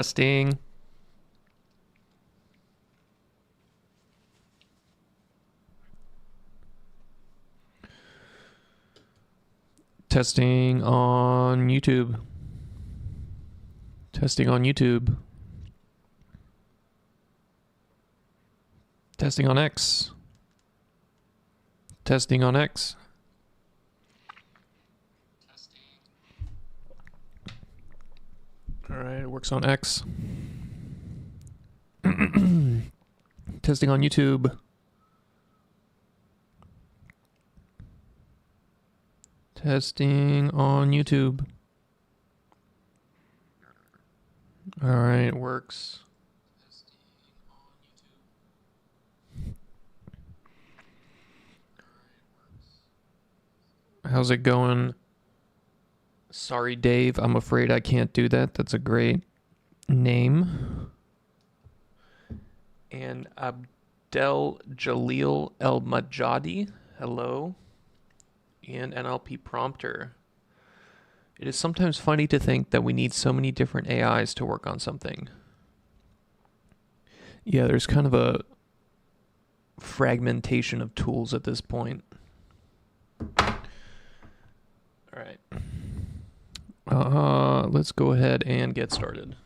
Testing. Testing on YouTube. Testing on YouTube. Testing on X. Testing on X. All right, it works on X. Testing on YouTube. Testing on YouTube. All right, it works. How's it going? Sorry, Dave. I'm afraid I can't do that. That's a great name. And Abdel Jalil El Majadi. Hello. And NLP Prompter. It is sometimes funny to think that we need so many different AIs to work on something. Yeah, there's kind of a fragmentation of tools at this point. All right. Let's go ahead and get started.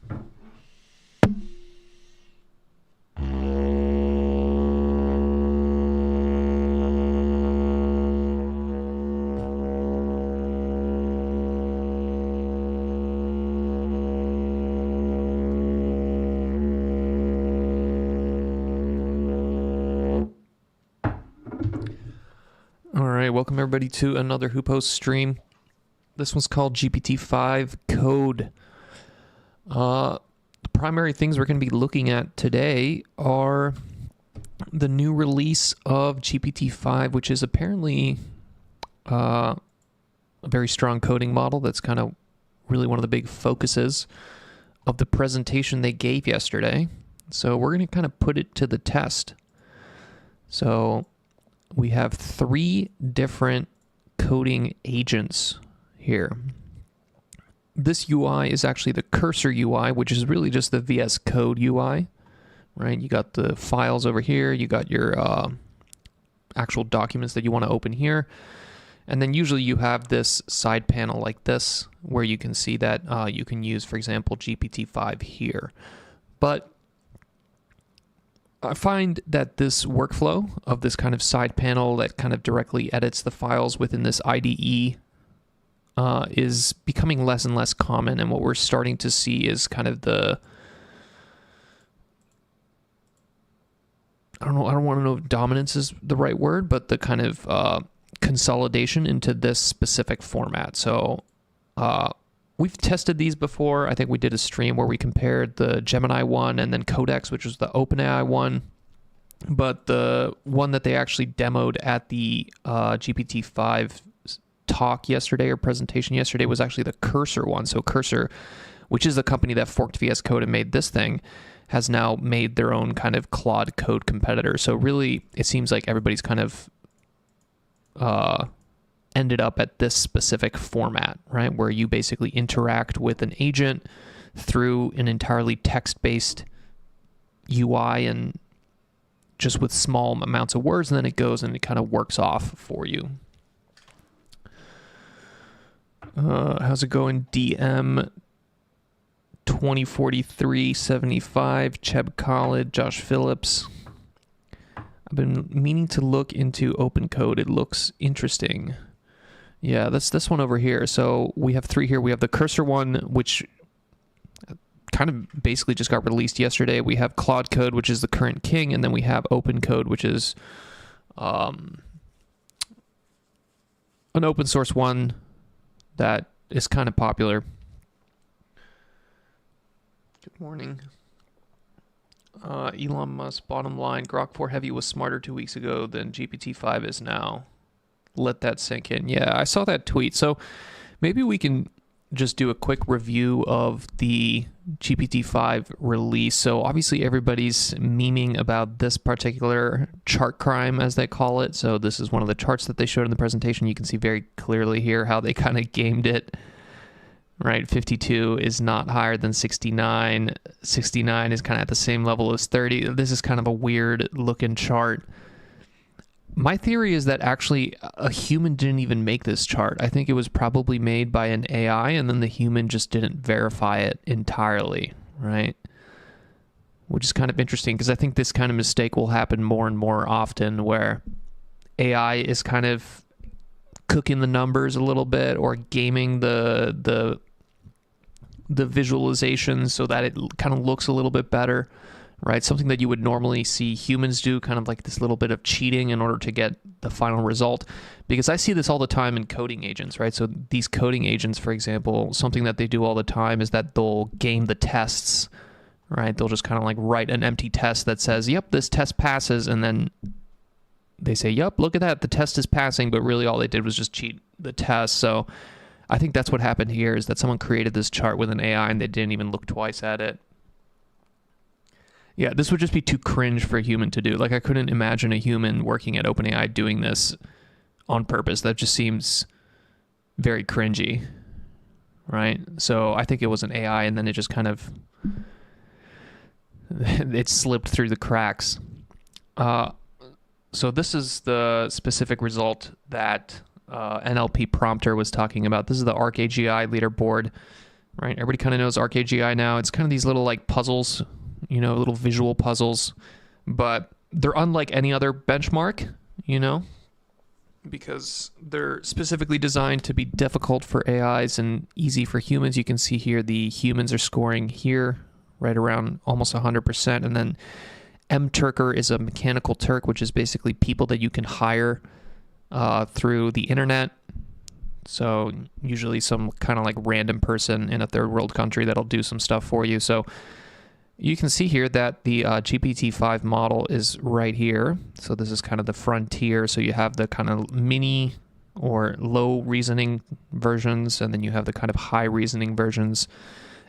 All right, welcome everybody to another HooPost stream. This one's called GPT5 Code. The primary things we're going to be looking at today are the new release of GPT-5, which is apparently a very strong coding model. That's kind of really one of the big focuses of the presentation they gave yesterday. So we're going to kind of put it to the test. So we have 3 different coding agents here. This UI is actually the cursor UI, which is really just the VS Code UI, right? You got the files over here, you got your actual documents that you want to open here, and then usually you have this side panel like this, where you can see that you can use, for example, GPT-5 here. But I find that this workflow of this kind of side panel that kind of directly edits the files within this IDE is becoming less and less common, and what we're starting to see is kind of the I don't want to know if dominance is the right word, but the kind of consolidation into this specific format. So we've tested these before. I think we did a stream where we compared the Gemini one and then Codex, which was the OpenAI one. But the one that they actually demoed at the GPT-5 talk yesterday, or presentation yesterday, was actually the Cursor one. So Cursor, which is the company that forked VS Code and made this thing, has now made their own kind of Claude code competitor. So really, it seems like everybody's kind of ended up at this specific format, right? Where you basically interact with an agent through an entirely text-based UI and just with small amounts of words, and then it goes and it kind of works off for you. How's it going? DM 204375, Cheb Khalid, Josh Phillips. I've been meaning to look into open code. It looks interesting. Yeah, that's this one over here. So we have 3 here. We have the Cursor one, which kind of basically just got released yesterday. We have Claude Code, which is the current king, and then we have Open Code, which is an open source one that is kind of popular. Good morning. Elon Musk, bottom line, Grok 4 Heavy was smarter 2 weeks ago than GPT-5 is now. Let that sink in. Yeah, I saw that tweet. So maybe we can just do a quick review of the GPT-5 release. So obviously everybody's memeing about this particular chart crime, as they call it. So this is one of the charts that they showed in the presentation. You can see very clearly here how they kind of gamed it right? 52 is not higher than 69. 69 is kind of at the same level as 30. This is kind of a weird looking chart. My theory is that actually a human didn't even make this chart. I think it was probably made by an AI, and then the human just didn't verify it entirely, right? Which is kind of interesting, because I think this kind of mistake will happen more and more often, where AI is kind of cooking the numbers a little bit, or gaming the visualization so that it kind of looks a little bit better, right? Something that you would normally see humans do, kind of like this little bit of cheating in order to get the final result. Because I see this all the time in coding agents, right? So these coding agents, for example, something that they do all the time is that they'll game the tests, right? They'll just kind of like write an empty test that says, yep, this test passes, and then they say, yep, look at that, the test is passing, but really all they did was just cheat the test. So I think that's what happened here, is that someone created this chart with an AI and they didn't even look twice at it. Yeah, this would just be too cringe for a human to do. Like, I couldn't imagine a human working at OpenAI doing this on purpose. That just seems very cringy, right? So I think it was an AI, and then it just kind of, it slipped through the cracks. So this is the specific result that NLP Prompter was talking about. This is the ArcAGI leaderboard, right? Everybody kind of knows ArcAGI now. It's kind of these little like puzzles, you know, little visual puzzles, but they're unlike any other benchmark, you know, because they're specifically designed to be difficult for AIs and easy for humans. You can see here the humans are scoring here right around almost 100%, and then M-Turker is a mechanical Turk, which is basically people that you can hire through the internet. So usually some kind of like random person in a third world country that'll do some stuff for you. So you can see here that the GPT-5 model is right here. So this is kind of the frontier. So you have the kind of mini or low reasoning versions, and then you have the kind of high reasoning versions.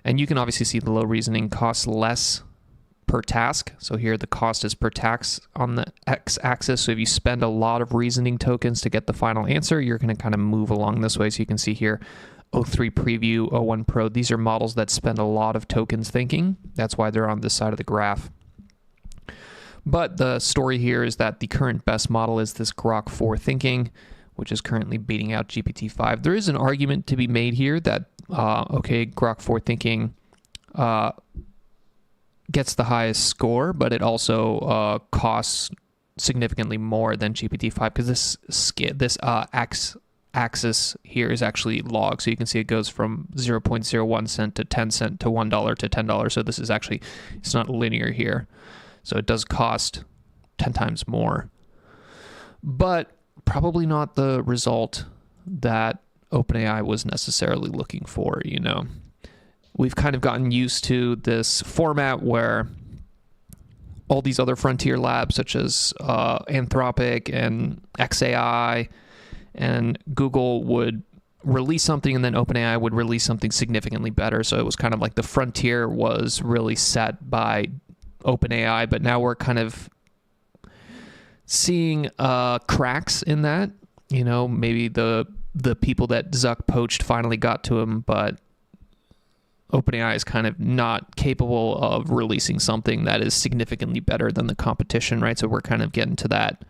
And you can obviously see the low reasoning costs less per task. So here the cost is per task on the x-axis. So if you spend a lot of reasoning tokens to get the final answer, you're going to kind of move along this way. So you can see here O3 Preview, O1 Pro. These are models that spend a lot of tokens thinking. That's why they're on this side of the graph. But the story here is that the current best model is this Grok 4 thinking, which is currently beating out GPT-5. There is an argument to be made here that, okay, Grok 4 thinking gets the highest score, but it also costs significantly more than GPT-5, because this axis here is actually log. So you can see it goes from 0.01 cent to 10 cent to $1 to $10. So this is actually, it's not linear here. So it does cost 10 times more, but probably not the result that OpenAI was necessarily looking for, you know. We've kind of gotten used to this format where all these other frontier labs, such as Anthropic and XAI and Google, would release something, and then OpenAI would release something significantly better. So it was kind of like the frontier was really set by OpenAI, but now we're kind of seeing cracks in that. You know, maybe the people that Zuck poached finally got to him, but OpenAI is kind of not capable of releasing something that is significantly better than the competition, right? So we're kind of getting to that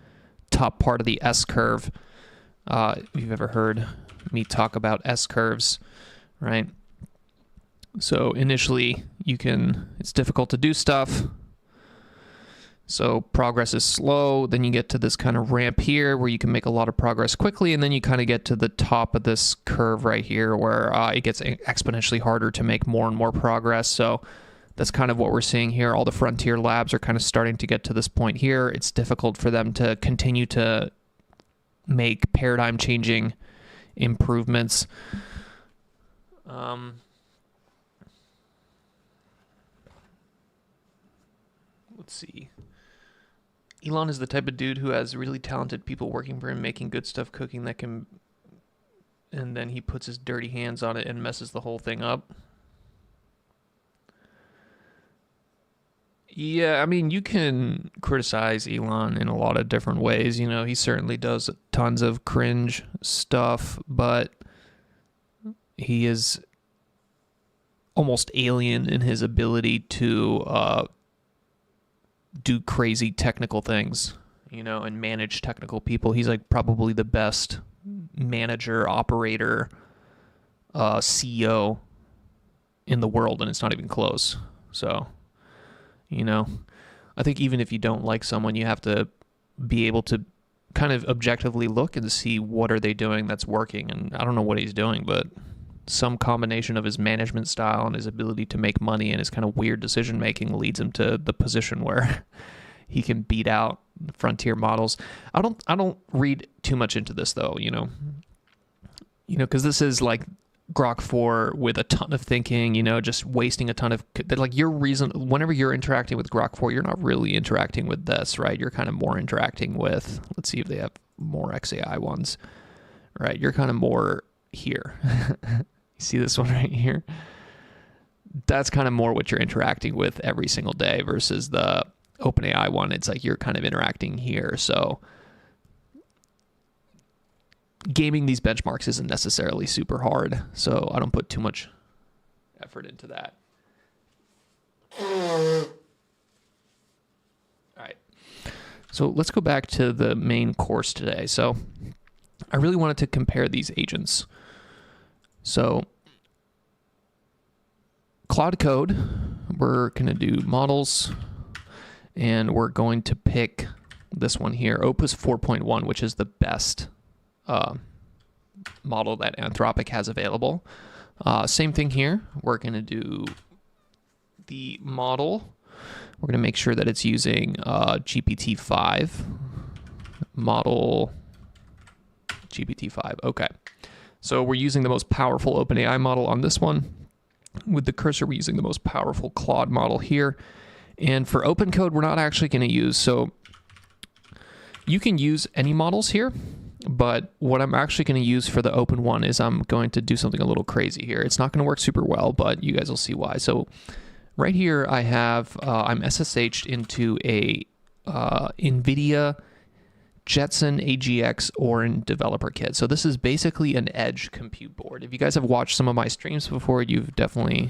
top part of the S-curve. If you've ever heard me talk about S-curves, right? So initially, it's difficult to do stuff. So progress is slow. Then you get to this kind of ramp here where you can make a lot of progress quickly. And then you kind of get to the top of this curve right here where it gets exponentially harder to make more and more progress. So that's kind of what we're seeing here. All the frontier labs are kind of starting to get to this point here. It's difficult for them to continue to make paradigm changing improvements. Let's see. Elon is the type of dude who has really talented people working for him, making good stuff, cooking that can, and then he puts his dirty hands on it and messes the whole thing up. Yeah, I mean, you can criticize Elon in a lot of different ways. You know, he certainly does tons of cringe stuff, but he is almost alien in his ability to do crazy technical things, you know, and manage technical people. He's like probably the best manager, operator, CEO in the world, and it's not even close. So, you know, I think even if you don't like someone, you have to be able to kind of objectively look and see what are they doing that's working. And I don't know what he's doing, but some combination of his management style and his ability to make money and his kind of weird decision making leads him to the position where he can beat out frontier models. I don't read too much into this though, you know, because this is like Grok 4 with a ton of thinking, you know, just wasting a ton of, like, your reason, whenever you're interacting with Grok 4, you're not really interacting with this, right? You're kind of more interacting with, let's see if they have more XAI ones, right? You're kind of more here. You see this one right here? That's kind of more what you're interacting with every single day versus the OpenAI one. It's like you're kind of interacting here. So gaming these benchmarks isn't necessarily super hard, so I don't put too much effort into that. All right. So let's go back to the main course today. So I really wanted to compare these agents. So Claude Code, we're going to do models, and we're going to pick this one here, Opus 4.1, which is the best model that Anthropic has available. Same thing here. We're going to do the model. We're going to make sure that it's using GPT-5 model GPT-5. Okay. So we're using the most powerful OpenAI model on this one. With the cursor, we're using the most powerful Claude model here. And for open code, we're not actually going to use, so you can use any models here, but what I'm actually going to use for the open one is I'm going to do something a little crazy here. It's not going to work super well, but you guys will see why. So right here I have, I'm SSH'd into a NVIDIA Jetson AGX Orin developer kit. So this is basically an edge compute board. If you guys have watched some of my streams before, you've definitely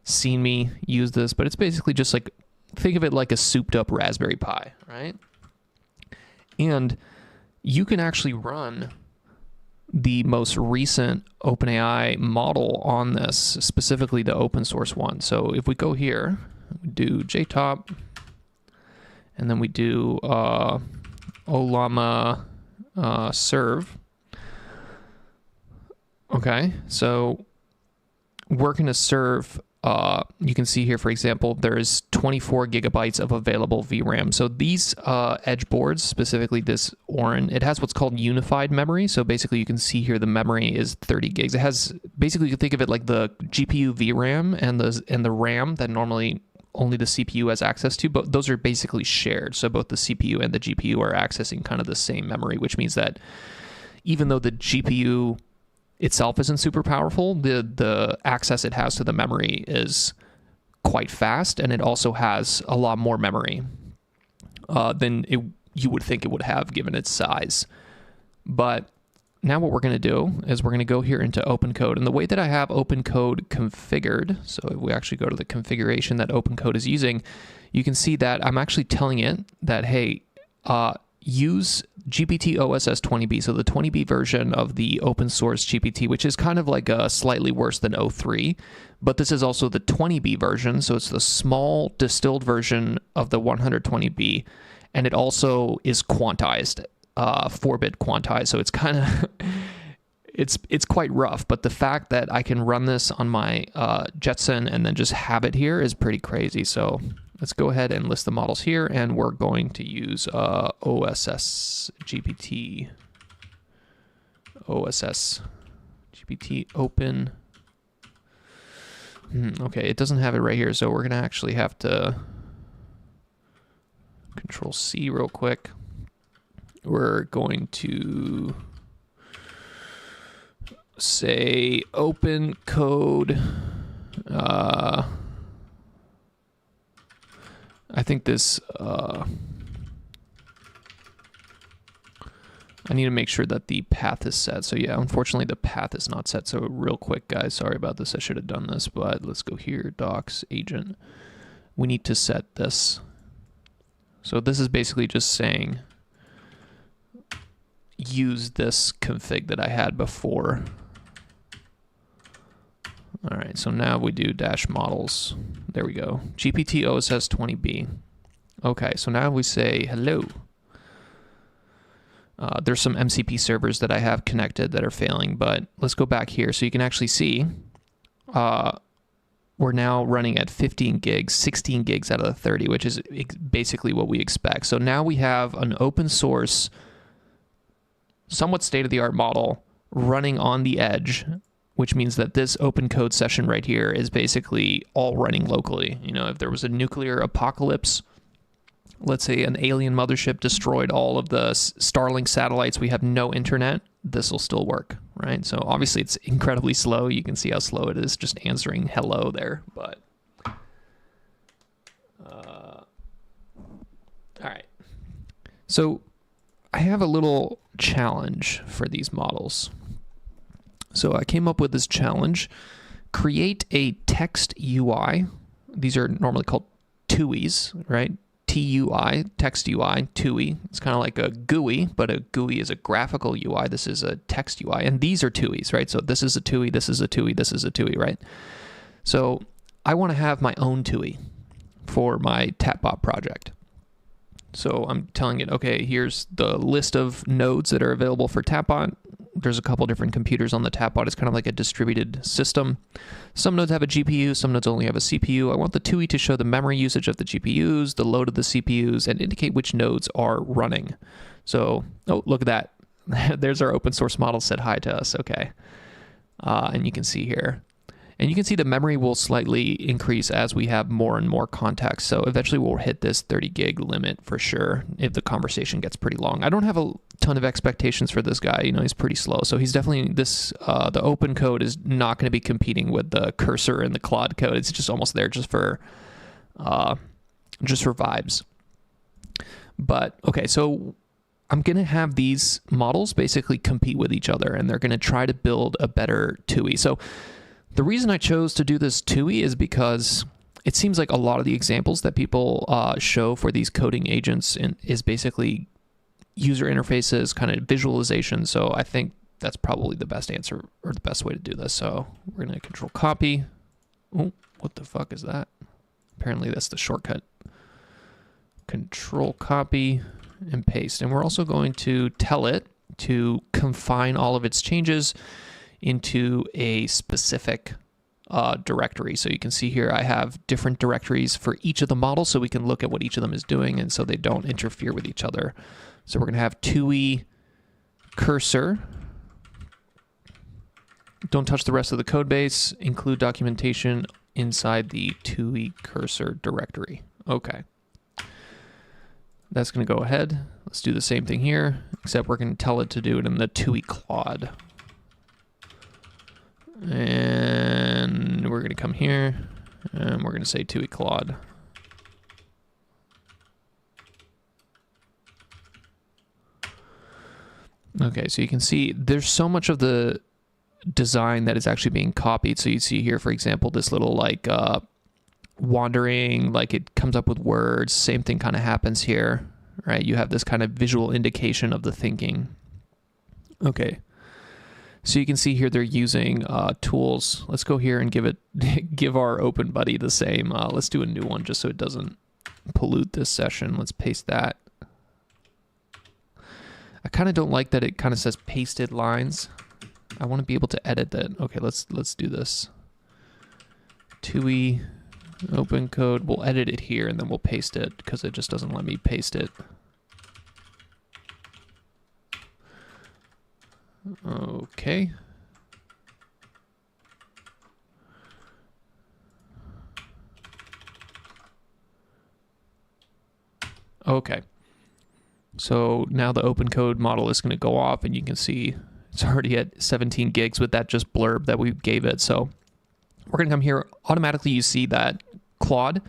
seen me use this, but it's basically just like, think of it like a souped up Raspberry Pi, right? And you can actually run the most recent OpenAI model on this, specifically the open source one. So if we go here, we do JTOP, and then we do Olama serve. Okay, so we're going to serve, you can see here, for example, there's 24 gigabytes of available VRAM. So these edge boards, specifically this Orin, it has what's called unified memory. So basically you can see here the memory is 30 gigs. It has, basically you can think of it like the GPU VRAM and the RAM that normally only the CPU has access to, but those are basically shared. So both the CPU and the GPU are accessing kind of the same memory, which means that even though the GPU itself isn't super powerful, the access it has to the memory is quite fast, and it also has a lot more memory than you would think it would have given its size. But now what we're going to do is we're going to go here into OpenCode, and the way that I have OpenCode configured, so if we actually go to the configuration that OpenCode is using, you can see that I'm actually telling it that, hey, use GPT OSS 20B, so the 20B version of the open source GPT, which is kind of like a slightly worse than O3, but this is also the 20B version, so it's the small distilled version of the 120B, and it also is quantized, 4-bit quantized, so it's kind of it's quite rough, but the fact that I can run this on my Jetson and then just have it here is pretty crazy. So let's go ahead and list the models here, and we're going to use OSS GPT open. Okay, it doesn't have it right here, so we're gonna actually have to Control C real quick. We're going to say open code. I think this, I I need to make sure that the path is set. So yeah, unfortunately the path is not set. So real quick, guys, sorry about this. I should have done this, but let's go here, docs, agent. We need to set this. So this is basically just saying, use this config that I had before. All right, so now we do dash models. There we go. GPT OSS 20B. Okay, so now we say hello. There's some MCP servers that I have connected that are failing, but let's go back here so you can actually see we're now running at 15 gigs, 16 gigs out of the 30, which is basically what we expect. So now we have an open source, somewhat state-of-the-art model running on the edge, which means that this open code session right here is basically all running locally. You know, if there was a nuclear apocalypse, let's say an alien mothership destroyed all of the Starlink satellites, we have no internet, this will still work, right? So obviously it's incredibly slow. You can see how slow it is just answering hello there, but all right. So I have a little challenge for these models. So I came up with this challenge: create a text UI. These are normally called TUIs, right? TUI, text UI, TUI. It's kind of like a GUI, but a GUI is a graphical UI. This is a text UI, and these are TUIs, right? So this is a TUI, this is a TUI, this is a TUI, right? So I want to have my own TUI for my Tapbot project. So I'm telling it, okay, here's the list of nodes that are available for Tapbot. There's a couple different computers on the Tapbot. It's kind of like a distributed system. Some nodes have a GPU, some nodes only have a CPU. I want the TUI to show the memory usage of the GPUs, the load of the CPUs, and indicate which nodes are running. So, oh, look at that. There's our open source model said hi to us. Okay. And you can see here. And you can see the memory will slightly increase as we have more and more context. So eventually we'll hit this 30 gig limit for sure if the conversation gets pretty long. I don't have a ton of expectations for this guy. You know, he's pretty slow. So he's definitely this, the open code is not going to be competing with the cursor and the Claude code. It's just almost there just for vibes. But okay, so I'm going to have these models basically compete with each other, and they're going to try to build a better TUI. So the reason I chose to do this TUI is because it seems like a lot of the examples that people show for these coding agents is basically user interfaces, kind of visualization. So I think that's probably the best answer or the best way to do this. So we're going to control copy. Oh, what the fuck is that? Apparently that's the shortcut. Control copy and paste. And we're also going to tell it to confine all of its changes into a specific directory. So you can see here I have different directories for each of the models, so we can look at what each of them is doing, and so they don't interfere with each other. So we're going to have TUI cursor. Don't touch the rest of the code base. Include documentation inside the TUI cursor directory. Okay. That's going to go ahead. Let's do the same thing here, except we're going to tell it to do it in the TUI Claude. And we're going to come here and we're going to say TUI Claude. Okay, so you can see there's so much of the design that is actually being copied. So you see here, for example, this little like wandering, like it comes up with words. Same thing kind of happens here, right? You have this kind of visual indication of the thinking. Okay. So you can see here they're using tools. Let's go here and give our open buddy the same. Let's do a new one just so it doesn't pollute this session. Let's paste that. I kind of don't like that it kind of says pasted lines. I want to be able to edit that. Okay, let's do this. TUI open code. We'll edit it here and then we'll paste it because it just doesn't let me paste it. Okay. Okay. So now the open code model is going to go off, and you can see it's already at 17 gigs with that just blurb that we gave it. So we're going to come here. Automatically, you see that Claude,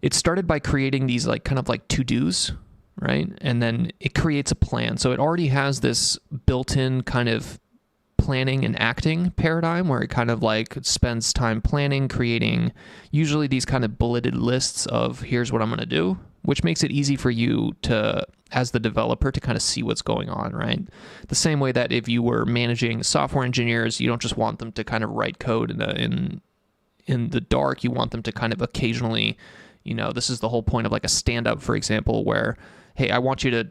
it started by creating these like kind of like to-dos. right? And then it creates a plan. So it already has this built-in kind of planning and acting paradigm where it kind of like spends time planning, creating usually these kind of bulleted lists of here's what I'm going to do, which makes it easy for you to, as the developer, to kind of see what's going on, right? The same way that if you were managing software engineers, you don't just want them to kind of write code in the dark. You want them to kind of occasionally, this is the whole point of like a stand-up, for example, where, hey, I want you to,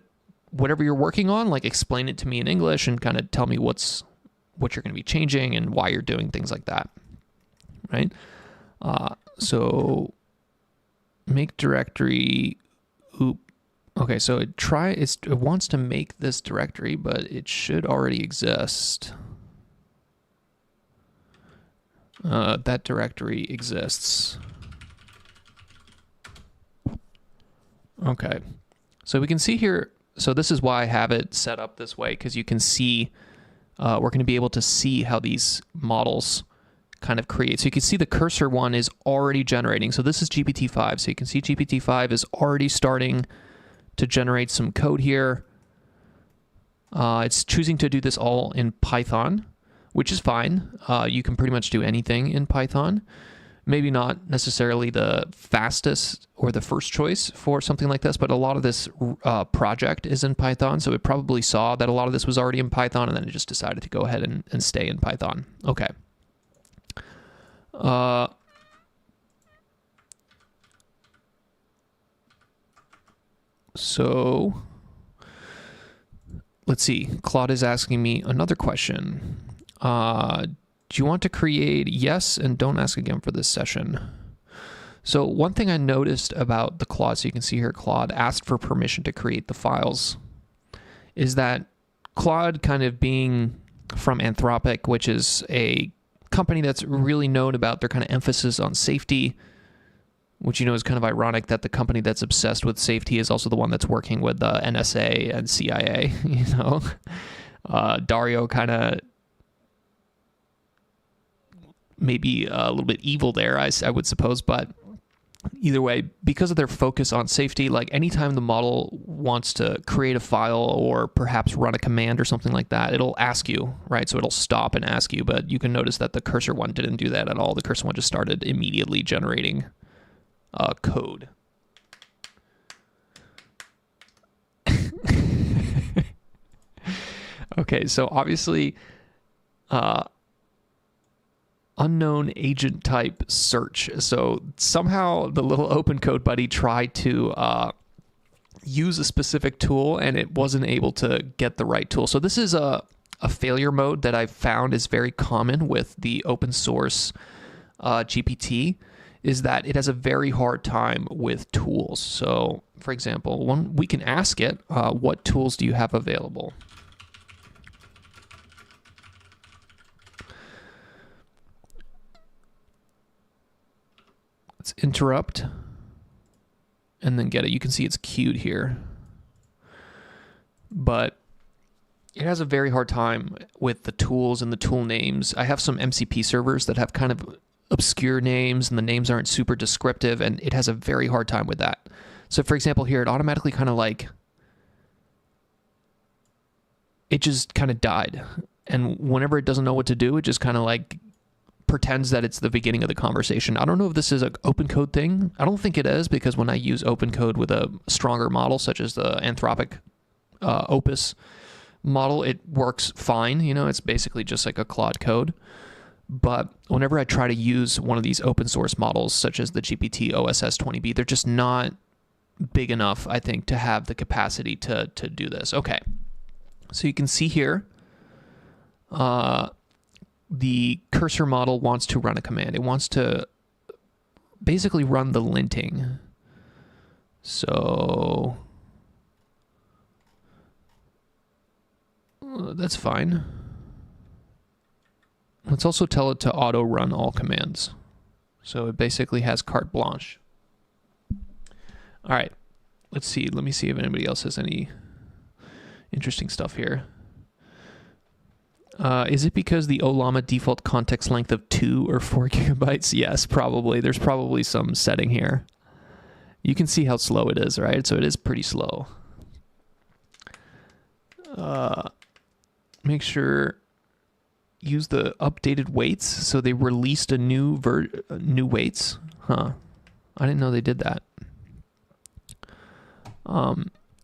whatever you're working on, like explain it to me in English and kind of tell me what you're going to be changing and why you're doing things like that, right? So make directory, okay, so it wants to make this directory, but it should already exist. That directory exists. Okay, so we can see here, so this is why I have it set up this way, because you can see, we're going to be able to see how these models kind of create. So you can see the cursor one is already generating. So this is GPT-5. So you can see GPT-5 is already starting to generate some code here. It's choosing to do this all in Python, which is fine. You can pretty much do anything in Python. Maybe not necessarily the fastest or the first choice for something like this, but a lot of this project is in Python, so it probably saw that a lot of this was already in Python, and then it just decided to go ahead and stay in Python. Okay. So let's see. Claude is asking me another question. Do you want to create? Yes, and don't ask again for this session. So one thing I noticed about the Claude, so you can see here, Claude asked for permission to create the files, is that Claude, kind of being from Anthropic, which is a company that's really known about their kind of emphasis on safety, which is kind of ironic that the company that's obsessed with safety is also the one that's working with the NSA and CIA. Dario kind of maybe a little bit evil there, I would suppose, but either way, because of their focus on safety, like anytime the model wants to create a file or perhaps run a command or something like that, it'll ask you, right? So it'll stop and ask you, but you can notice that the cursor one didn't do that at all. The cursor one just started immediately generating code. Okay, so obviously, unknown agent type search. So somehow the little open code buddy tried to use a specific tool and it wasn't able to get the right tool. So this is a failure mode that I've found is very common with the open source GPT, is that it has a very hard time with tools. So for example, we can ask it, what tools do you have available? Let's interrupt and then get it. You can see it's queued here, but it has a very hard time with the tools and the tool names. I have some MCP servers that have kind of obscure names and the names aren't super descriptive, and it has a very hard time with that. So for example, here it automatically kind of like, it just kind of died. And whenever it doesn't know what to do, it just kind of like pretends that it's the beginning of the conversation. I don't know if this is an open code thing. I don't think it is, because when I use open code with a stronger model, such as the Anthropic Opus model, it works fine. It's basically just like a Claude code. But whenever I try to use one of these open source models, such as the GPT OSS 20B, they're just not big enough, I think, to have the capacity to do this. Okay, so you can see here, the cursor model wants to run a command. It wants to basically run the linting. So that's fine. Let's also tell it to auto run all commands. So it basically has carte blanche. All right, let's see. Let me see if anybody else has any interesting stuff here. Is it because the Ollama default context length of 2 or 4 gigabytes? Yes, probably. There's probably some setting here. You can see how slow it is, right? So it is pretty slow. make sure use the updated weights. So they released a new weights. Huh. I didn't know they did that.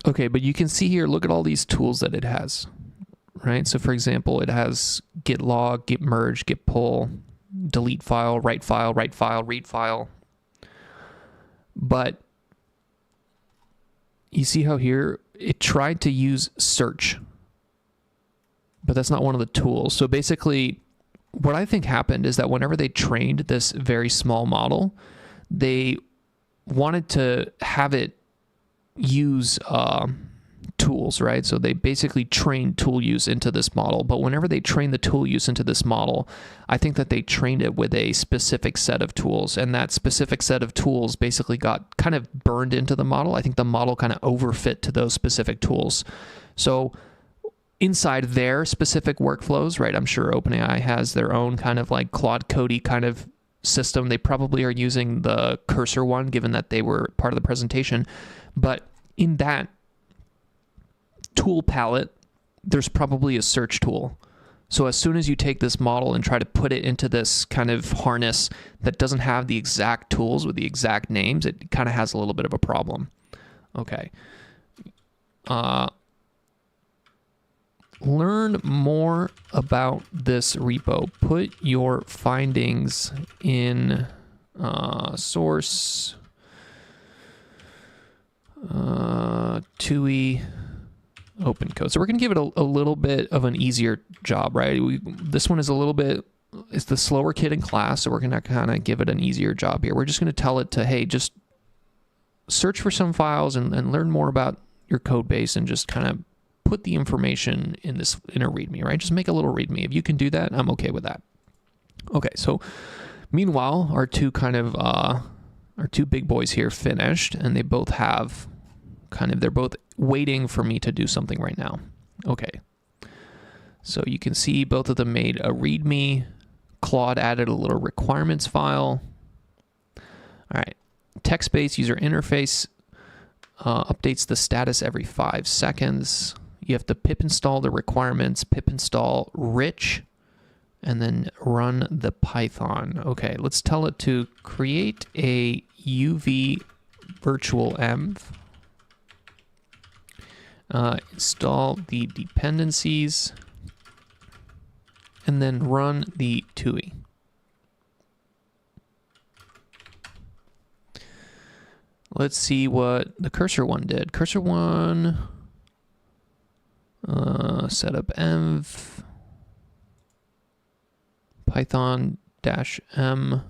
Okay, but you can see here, look at all these tools that it has, right? So for example, it has git log, git merge, git pull, delete file, write file, read file. But you see how here it tried to use search, but that's not one of the tools. So basically what I think happened is that whenever they trained this very small model, they wanted to have it use tools, right? So they basically trained tool use into this model. But whenever they trained the tool use into this model, I think that they trained it with a specific set of tools. And that specific set of tools basically got kind of burned into the model. I think the model kind of overfit to those specific tools. So inside their specific workflows, right? I'm sure OpenAI has their own kind of like Claude Code kind of system. They probably are using the cursor one, given that they were part of the presentation. But in that tool palette, there's probably a search tool. So as soon as you take this model and try to put it into this kind of harness that doesn't have the exact tools with the exact names, it kind of has a little bit of a problem. Okay. Learn more about this repo. Put your findings in source TUI open code. So we're going to give it a little bit of an easier job, right? This one is a little bit, it's the slower kid in class, so we're going to kind of give it an easier job here. We're just going to tell it to, hey, just search for some files and learn more about your code base and just kind of put the information in a README, right? Just make a little README. If you can do that, I'm okay with that. Okay, so meanwhile, our two big boys here finished, and they both have they're both waiting for me to do something right now. Okay, so you can see both of them made a README. Claude added a little requirements file. All right, text-based user interface updates the status every 5 seconds. You have to pip install the requirements, pip install rich, and then run the Python. Okay, let's tell it to create a UV virtual env, install the dependencies, and then run the TUI. Let's see what the cursor one did. Cursor one, setup env, Python-m.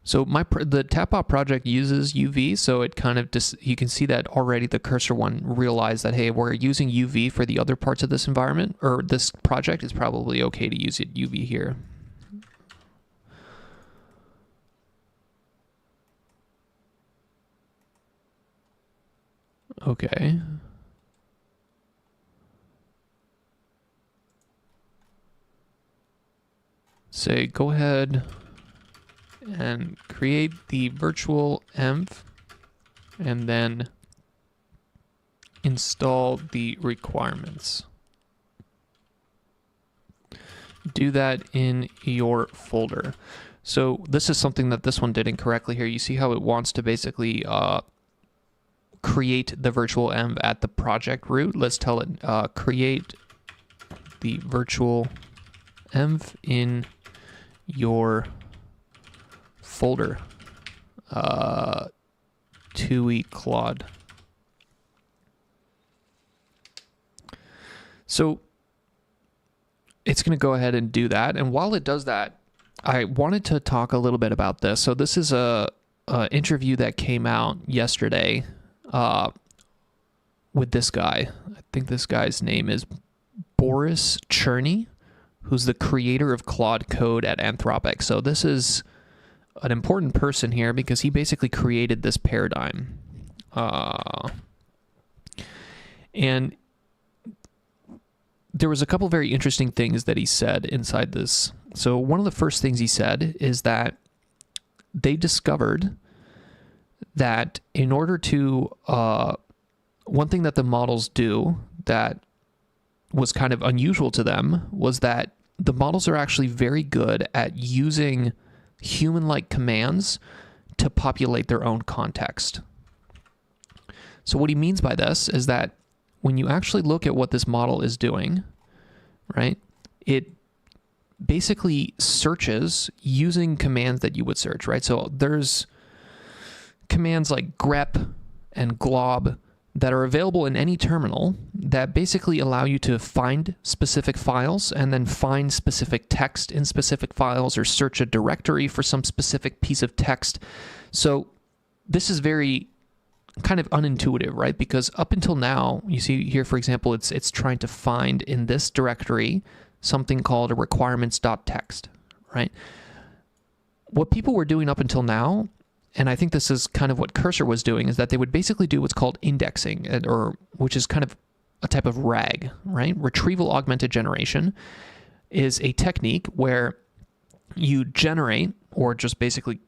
So the Tapbot project uses UV, so it kind of you can see that already the cursor one realized that, hey, we're using UV for the other parts of this environment, or this project, it's probably okay to use it UV here. Okay. Say, go ahead and create the virtual env and then install the requirements. Do that in your folder. So this is something that this one did incorrectly here. You see how it wants to basically create the virtual env at the project root. Let's tell it create the virtual env in your folder, TUI Claude. So it's going to go ahead and do that. And while it does that, I wanted to talk a little bit about this. So this is a interview that came out yesterday with this guy. I think this guy's name is Boris Cherny, who's the creator of Claude Code at Anthropic. So this is an important person here because he basically created this paradigm. And there was a couple very interesting things that he said inside this. So one of the first things he said is that they discovered that in order to, one thing that the models do that was kind of unusual to them was that the models are actually very good at using human-like commands to populate their own context. So what he means by this is that when you actually look at what this model is doing, right, it basically searches using commands that you would search, right? So there's commands like grep and glob that are available in any terminal that basically allow you to find specific files and then find specific text in specific files or search a directory for some specific piece of text. So this is very kind of unintuitive, right? Because up until now, you see here, for example, it's trying to find in this directory something called a requirements.txt, right? What people were doing up until now, and I think this is kind of what Cursor was doing, is that they would basically do what's called indexing, or which is kind of a type of RAG, right? Retrieval augmented generation is a technique where you generate or just basically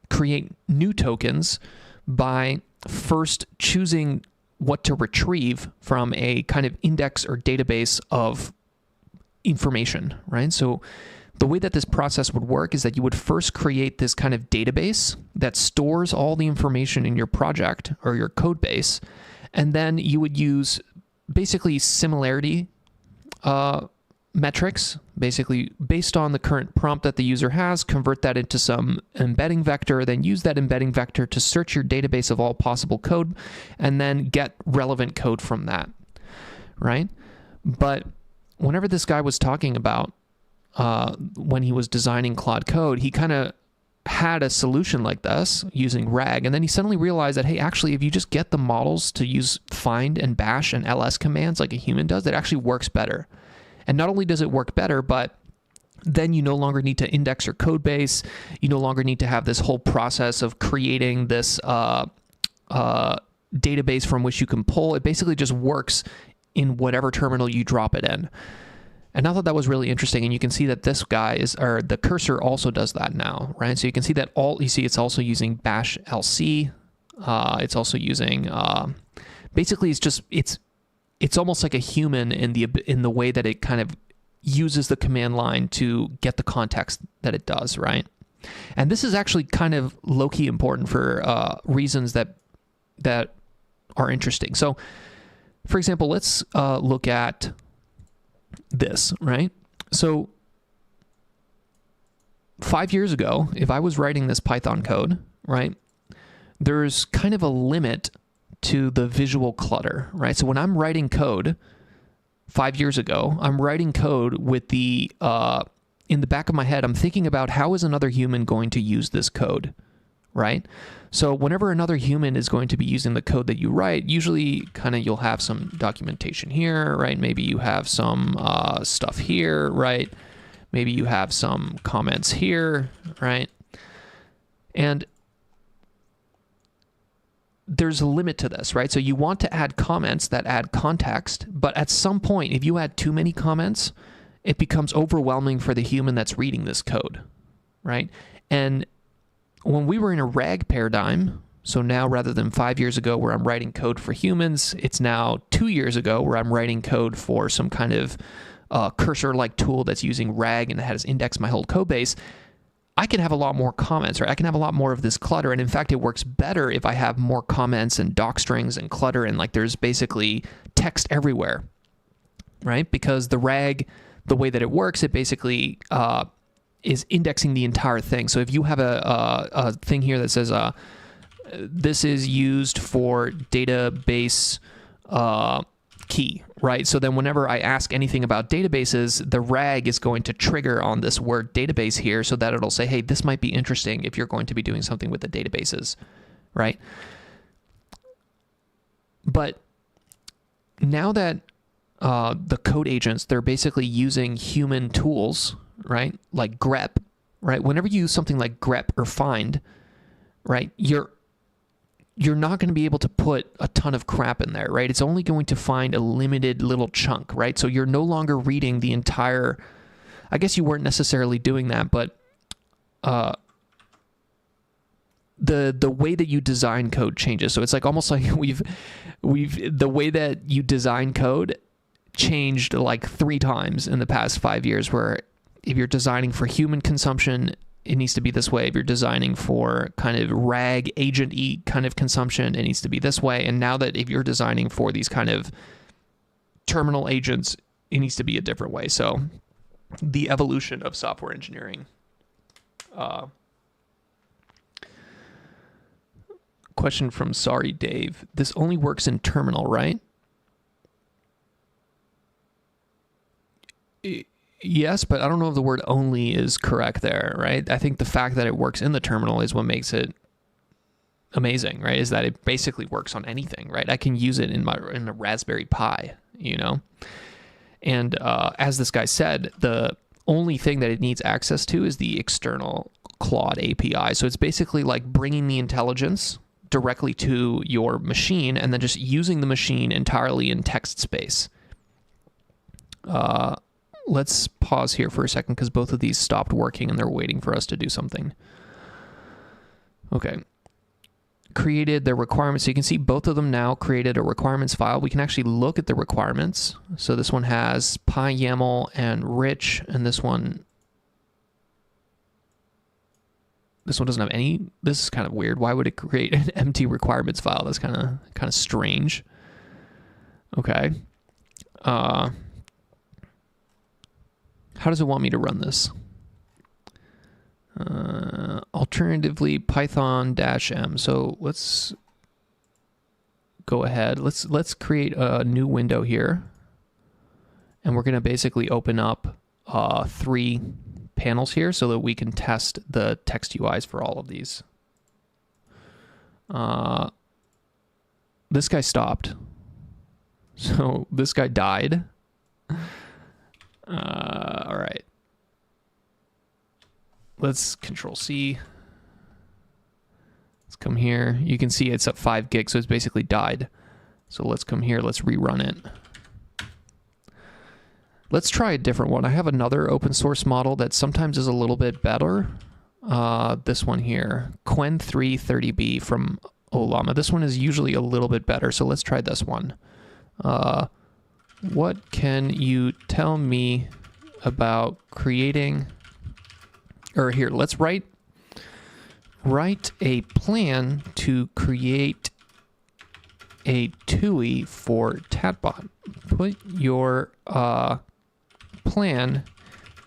create new tokens by first choosing what to retrieve from a kind of index or database of information, right? So the way that this process would work is that you would first create this kind of database that stores all the information in your project or your code base, and then you would use basically similarity metrics, basically based on the current prompt that the user has, convert that into some embedding vector, then use that embedding vector to search your database of all possible code, and then get relevant code from that, right? But whenever this guy was talking about when he was designing Claude Code, he kind of had a solution like this using RAG, and then he suddenly realized that, hey, actually, if you just get the models to use find and bash and ls commands like a human does, it actually works better. And not only does it work better, but then you no longer need to index your code base. You no longer need to have this whole process of creating this database from which you can pull. It basically just works in whatever terminal you drop it in. And I thought that was really interesting. And you can see that this guy or the Cursor also does that now, right? So you can see that it's also using bash lc. It's also using, basically it's almost like a human in the way that it kind of uses the command line to get the context that it does, right? And this is actually kind of low-key important for reasons that are interesting. So, for example, let's look at this, right? So 5 years ago, if I was writing this Python code, right, there's kind of a limit to the visual clutter, right? So when I'm writing code 5 years ago, I'm writing code with the, in the back of my head, I'm thinking about how is another human going to use this code, right? So whenever another human is going to be using the code that you write, usually kind of you'll have some documentation here, right? Maybe you have some stuff here, right? Maybe you have some comments here, right? And there's a limit to this, right? So you want to add comments that add context, but at some point, if you add too many comments, it becomes overwhelming for the human that's reading this code, right? And when we were in a RAG paradigm, so now rather than 5 years ago where I'm writing code for humans, it's now 2 years ago where I'm writing code for some kind of Cursor-like tool that's using RAG and has indexed my whole code base. I can have a lot more comments, right? I can have a lot more of this clutter. And in fact, it works better if I have more comments and doc strings and clutter and like there's basically text everywhere, right? Because the RAG, the way that it works, it basically is indexing the entire thing. So if you have a thing here that says this is used for database key, right? So then whenever I ask anything about databases, the RAG is going to trigger on this word database here so that it'll say, hey, this might be interesting if you're going to be doing something with the databases, right? But now that the code agents, they're basically using human tools, right? Like grep, right? Whenever you use something like grep or find, right, you're not going to be able to put a ton of crap in there, right? It's only going to find a limited little chunk, right? So you're no longer reading the entire, I guess you weren't necessarily doing that, but the way that you design code changes. So it's like almost like we've the way that you design code changed like 3 times in the past 5 years, where if you're designing for human consumption, it needs to be this way. If you're designing for kind of RAG agent-y kind of consumption, it needs to be this way. And now that if you're designing for these kind of terminal agents, it needs to be a different way. So the evolution of software engineering. Question from Sorry Dave. This only works in terminal, right? Yes, but I don't know if the word only is correct there, right? I think the fact that it works in the terminal is what makes it amazing, right? Is that it basically works on anything, right? I can use it in a Raspberry Pi, you know? And as this guy said, the only thing that it needs access to is the external Claude API. So it's basically like bringing the intelligence directly to your machine and then just using the machine entirely in text space. Let's pause here for a second because both of these stopped working and they're waiting for us to do something. Okay. Created their requirements. So you can see both of them now created a requirements file. We can actually look at the requirements. So this one has PyYAML and rich, and this one doesn't have any. This is kind of weird. Why would it create an empty requirements file? That's kind of strange. Okay. How does it want me to run this? Alternatively, Python-M. So let's go ahead. Let's create a new window here. And we're going to basically open up 3 panels here so that we can test the text UIs for all of these. This guy stopped. So this guy died. All right. Let's Control-C. Let's come here. You can see it's at 5 gigs, so it's basically died. So let's come here. Let's rerun it. Let's try a different one. I have another open source model that sometimes is a little bit better. This one here, Qwen 330B from Olama. This one is usually a little bit better, so let's try this one. What can you tell me about creating, or here, let's write a plan to create a TUI for Tatbot. Put your plan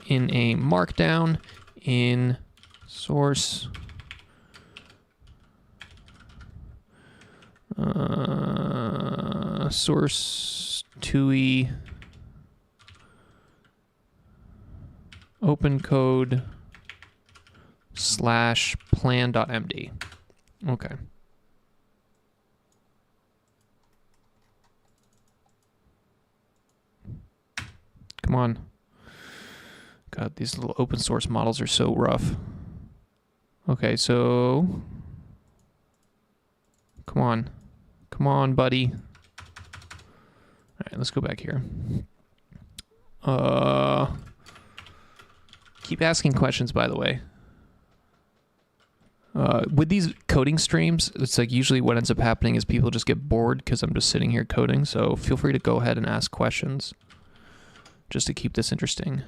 in a markdown in source source TUI open code /plan.md. Okay. Come on. God, these little open source models are so rough. Okay, so come on. Come on, buddy. All right, let's go back here. Keep asking questions, by the way. With these coding streams, it's like usually what ends up happening is people just get bored because I'm just sitting here coding. So feel free to go ahead and ask questions just to keep this interesting.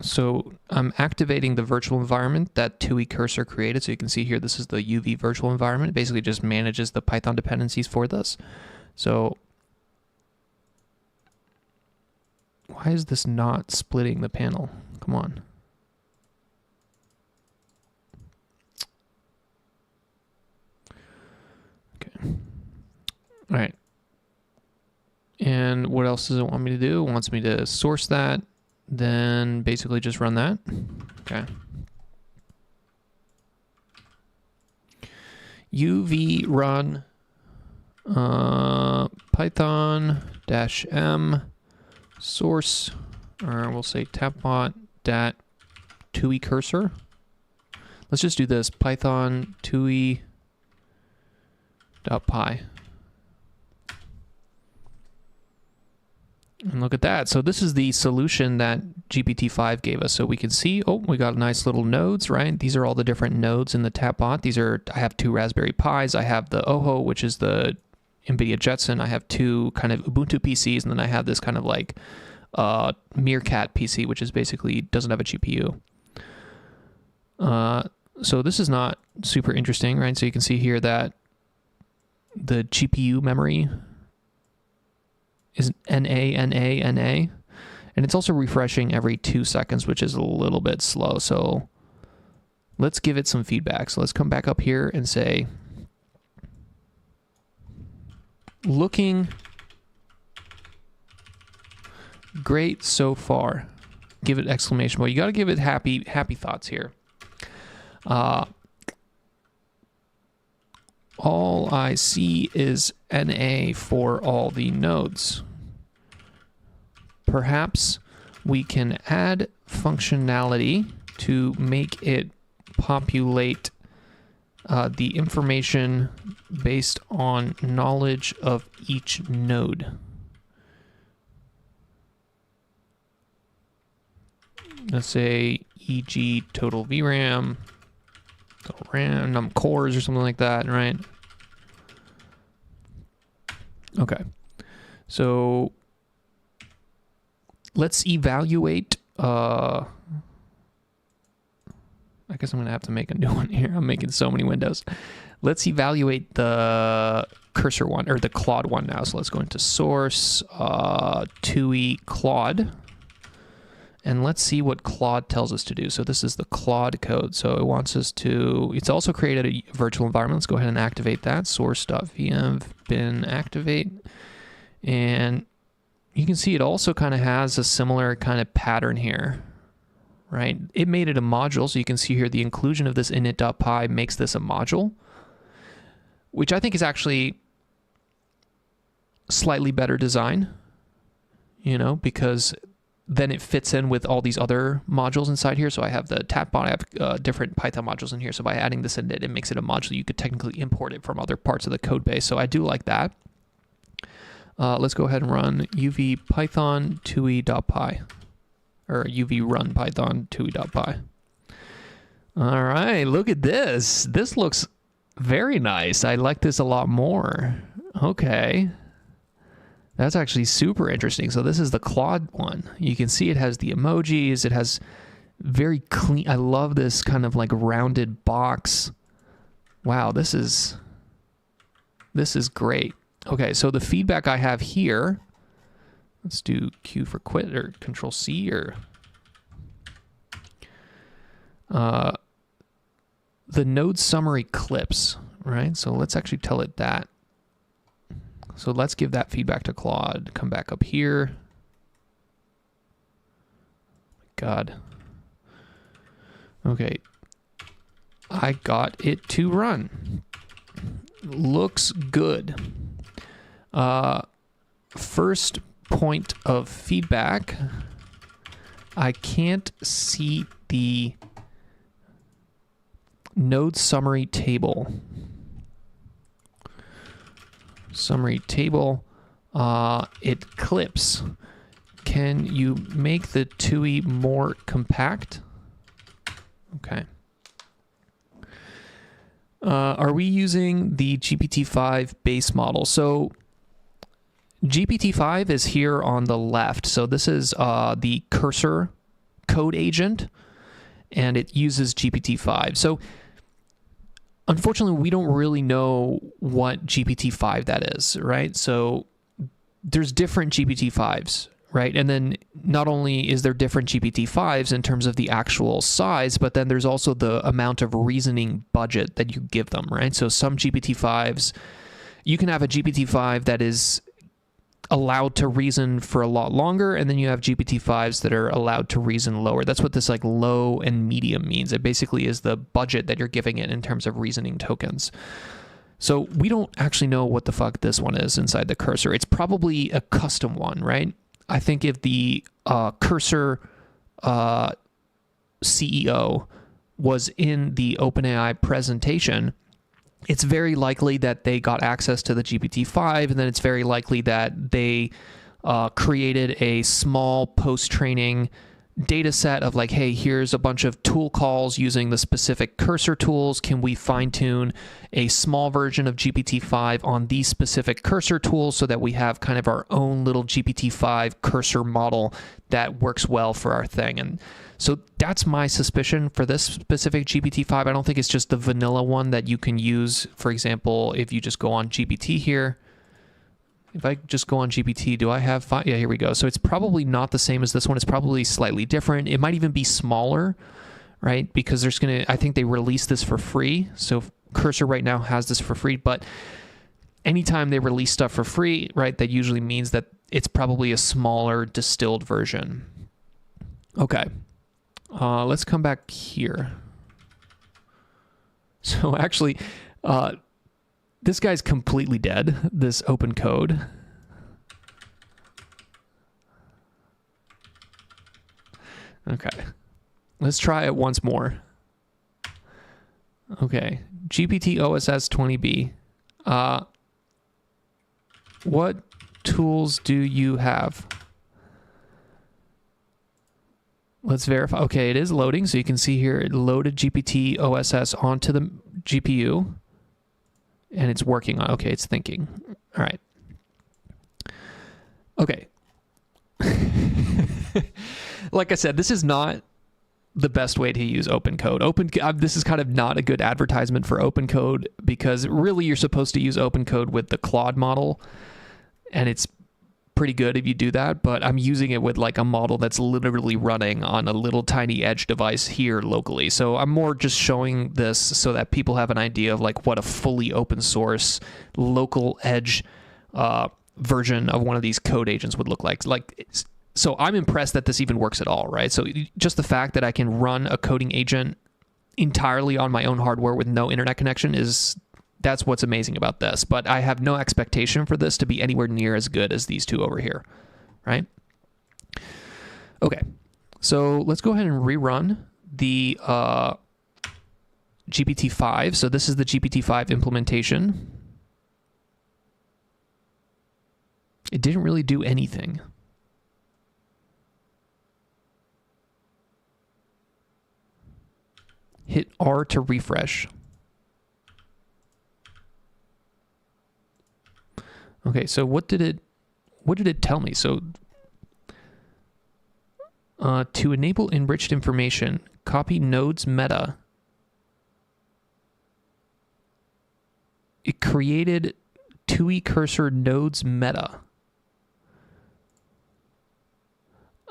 So I'm activating the virtual environment that TUI cursor created. So you can see here, this is the UV virtual environment. It basically just manages the Python dependencies for this. So why is this not splitting the panel? Come on. Okay. All right. And what else does it want me to do? It wants me to source that, then basically just run that. Okay. UV run Python-m source, or we'll say tapbot.TUI cursor. Let's just do this, Python TUI.py. And look at that. So this is the solution that GPT-5 gave us. So we can see, oh, we got nice little nodes, right? These are all the different nodes in the chatbot. I have 2 Raspberry Pis. I have the Oho, which is the NVIDIA Jetson. I have 2 kind of Ubuntu PCs, and then I have this kind of like Meerkat PC, which is basically doesn't have a GPU. So this is not super interesting, right? So you can see here that the GPU memory is NA, and it's also refreshing every 2 seconds, which is a little bit slow. So let's give it some feedback. So let's come back up here and say, looking great so far. Give it exclamation point. You got to give it happy thoughts here. All I see is NA for all the nodes. Perhaps we can add functionality to make it populate the information based on knowledge of each node. Let's say e.g. total VRAM, total RAM, num cores or something like that, right? Okay, so let's evaluate. I guess I'm gonna have to make a new one here. I'm making so many windows. Let's evaluate the cursor one, or the Claude one now. So let's go into source, TUI Claude. And let's see what Claude tells us to do. So this is the Claude code. So it wants us to, it's also created a virtual environment. Let's go ahead and activate that. Source.vm bin activate. And you can see it also kind of has a similar kind of pattern here, right? It made it a module. So you can see here the inclusion of this init.py makes this a module, which I think is actually slightly better design, you know, because then it fits in with all these other modules inside here. So I have the chatbot, I have different Python modules in here. So by adding this in, it makes it a module. You could technically import it from other parts of the code base. So I do like that. Let's go ahead and run uv python tui.py, or uv run python tui.py. All right, look at this. This looks very nice. I like this a lot more. Okay. That's actually super interesting. So this is the Claude one. You can see it has the emojis. It has very clean. I love this kind of like rounded box. Wow, this is great. Okay, so the feedback I have here, let's do Q for quit or Control C or the node summary clips, right? So let's actually tell it that. So let's give that feedback to Claude. Come back up here. God. Okay. I got it to run. Looks good. First point of feedback. I can't see the node summary table. Summary table, it clips. Can you make the TUI more compact? Okay. Are we using the GPT-5 base model? So GPT-5 is here on the left. So this is the cursor code agent, and it uses GPT-5. So unfortunately, we don't really know what GPT-5 that is, right? So there's different GPT-5s, right? And then not only is there different GPT-5s in terms of the actual size, but then there's also the amount of reasoning budget that you give them, right? So some GPT-5s, you can have a GPT-5 that is allowed to reason for a lot longer, and then you have GPT-5s that are allowed to reason lower. That's what this like low and medium means. It basically is the budget that you're giving it in terms of reasoning tokens. So we don't actually know what the fuck this one is inside the cursor. It's probably a custom one, right? I think if the cursor CEO was in the OpenAI presentation, it's very likely that they got access to the GPT-5, and then it's very likely that they created a small post-training data set of like, hey, here's a bunch of tool calls using the specific cursor tools. Can we fine tune a small version of GPT-5 on these specific cursor tools so that we have kind of our own little GPT-5 cursor model that works well for our thing? And so that's my suspicion for this specific GPT-5. I don't think it's just the vanilla one that you can use. For example, if you just go on GPT here, if I just go on GPT, do I have 5? Yeah, here we go. So it's probably not the same as this one. It's probably slightly different. It might even be smaller, right? Because there's going to, I think they released this for free. So Cursor right now has this for free, but anytime they release stuff for free, right, that usually means that it's probably a smaller distilled version. Okay. Let's come back here. So actually, this guy's completely dead, this open code. Okay. Let's try it once more. Okay. GPT OSS 20B. What tools do you have? Let's verify. Okay, it is loading. So you can see here, it loaded GPT OSS onto the GPU. And it's working on, okay, it's thinking. All right. Okay. Like I said, this is not the best way to use open code. This is kind of not a good advertisement for open code because really you're supposed to use open code with the Claude model. And it's pretty good if you do that, but I'm using it with like a model that's literally running on a little tiny edge device here locally. So I'm more just showing this so that people have an idea of like what a fully open source local edge version of one of these code agents would look like. So I'm impressed that this even works at all, right? So just the fact that I can run a coding agent entirely on my own hardware with no internet connection that's what's amazing about this. But I have no expectation for this to be anywhere near as good as these two over here, right? Okay, so let's go ahead and rerun the GPT-5. So this is the GPT-5 implementation. It didn't really do anything. Hit R to refresh. Okay, so what did it tell me? So to enable enriched information, copy nodes meta. It created TUI cursor nodes meta.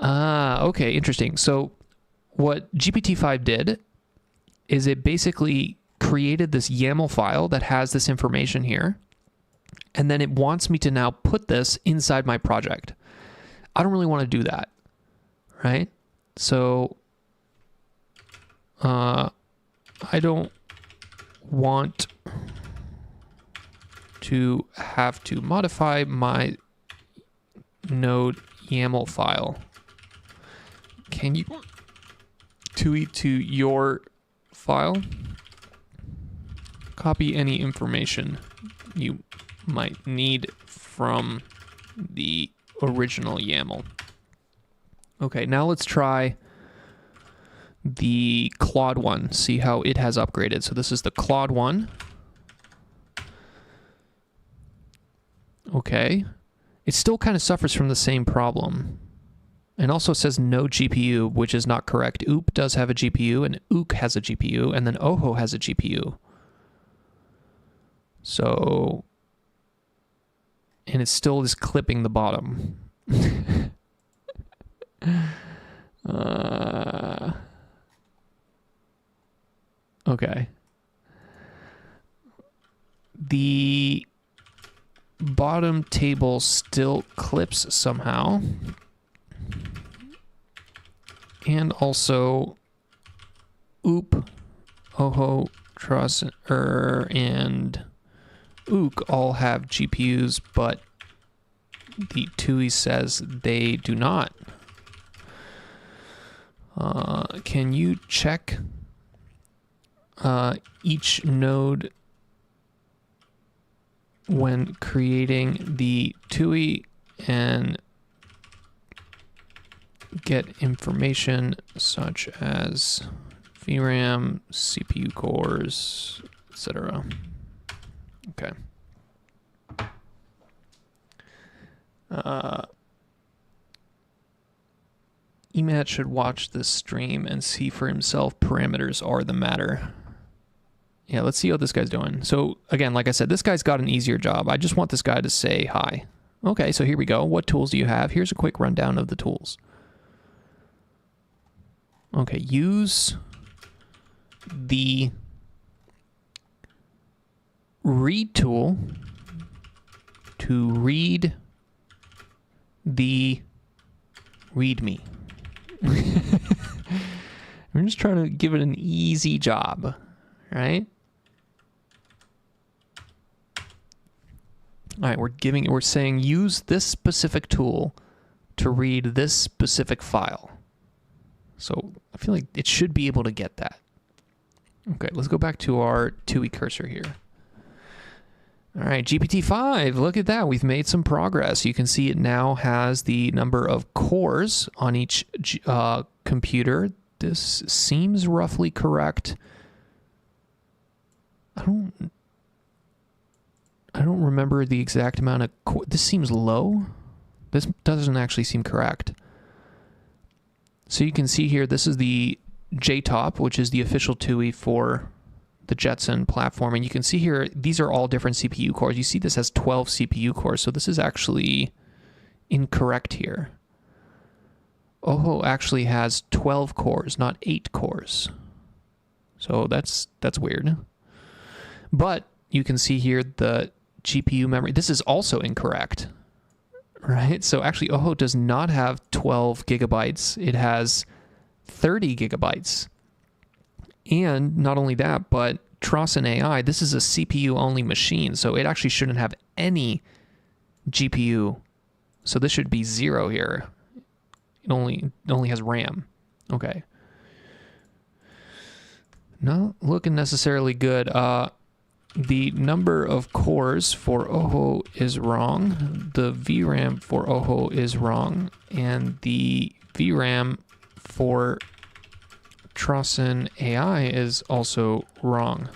Okay, interesting. So what GPT-5 did is it basically created this YAML file that has this information here. And then it wants me to now put this inside my project. I don't really want to do that, right? So I don't want to have to modify my node YAML file. Can you tweet to your file? Copy any information you might need from the original YAML. Okay, now let's try the Claude one, see how it has upgraded. So this is the Claude one. Okay, it still kind of suffers from the same problem. And also says no GPU, which is not correct. OOP does have a GPU, and OOK has a GPU, and then OHO has a GPU. So, and it still is clipping the bottom. Okay. The bottom table still clips somehow. And also OOP, OHO, Truss, and OOK all have GPUs, but the TUI says they do not. Can you check each node when creating the TUI and get information such as VRAM, CPU cores, etc. Okay. Emat should watch this stream and see for himself parameters are the matter. Yeah, let's see how this guy's doing. So again, like I said, this guy's got an easier job. I just want this guy to say hi. Okay, so here we go. What tools do you have? Here's a quick rundown of the tools. Okay, use the read tool to read the README. We're just trying to give it an easy job, right? All right, we're saying use this specific tool to read this specific file. So I feel like it should be able to get that. Okay, let's go back to our TUI cursor here. All right, GPT-5, look at that. We've made some progress. You can see it now has the number of cores on each computer. This seems roughly correct. I don't remember the exact amount of core. This seems low. This doesn't actually seem correct. So you can see here, this is the JTOP, which is the official TUI for the Jetson platform. And you can see here, these are all different CPU cores. You see this has 12 CPU cores. So this is actually incorrect here. OHO actually has 12 cores, not 8 cores. So that's weird. But you can see here the GPU memory. This is also incorrect, right? So actually OHO does not have 12 gigabytes. It has 30 gigabytes. And not only that, but Sonnet AI, this is a CPU-only machine, so it actually shouldn't have any GPU. So this should be 0 here. It only has RAM. Okay. Not looking necessarily good. The number of cores for OHO is wrong. The VRAM for OHO is wrong. And the VRAM for Sonnet AI is also wrong.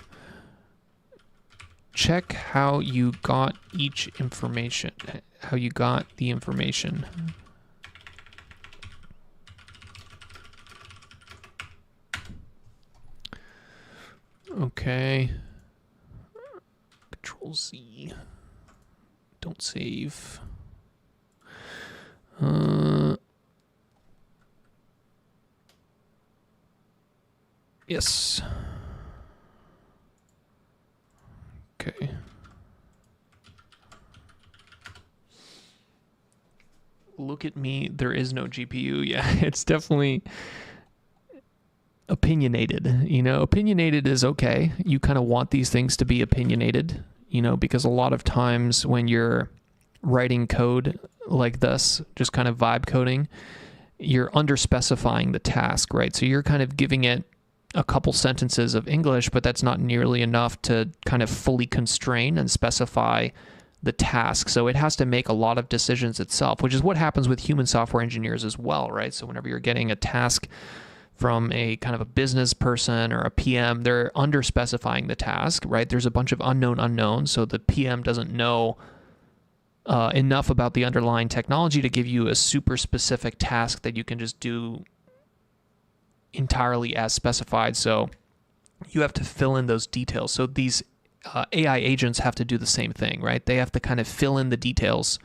Check how you got each information, how you got the information. Okay. Control Z. Don't save. Yes. Okay. Look at me. There is no GPU. Yeah, it's definitely opinionated. You know, opinionated is okay. You kind of want these things to be opinionated, you know, because a lot of times when you're writing code like this, just kind of vibe coding, you're underspecifying the task, right? So you're kind of giving it a couple sentences of English, but that's not nearly enough to kind of fully constrain and specify the task. So it has to make a lot of decisions itself, which is what happens with human software engineers as well, right? So whenever you're getting a task from a kind of a business person or a PM, they're underspecifying the task, right? There's a bunch of unknown unknowns, so the PM doesn't know enough about the underlying technology to give you a super specific task that you can just do entirely as specified. So you have to fill in those details. So these AI agents have to do the same thing, right? They have to kind of fill in the details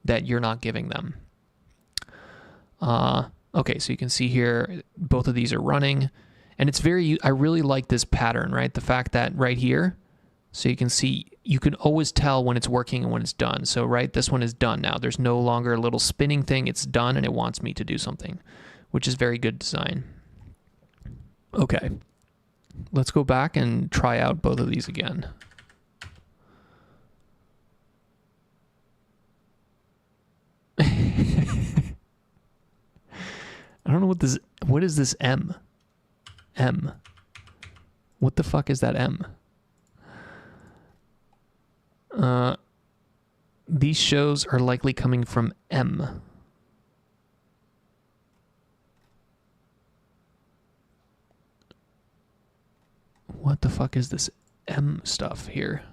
that you're not giving them. Okay, so you can see here, both of these are running, and it's I really like this pattern, right? The fact that right here, so you can see, you can always tell when it's working and when it's done. So right, this one is done now. There's no longer a little spinning thing. It's done and it wants me to do something, which is very good design. Okay, let's go back and try out both of these again. I don't know what is this M? M. What the fuck is that M? These shows are likely coming from M. what the fuck is this M stuff here?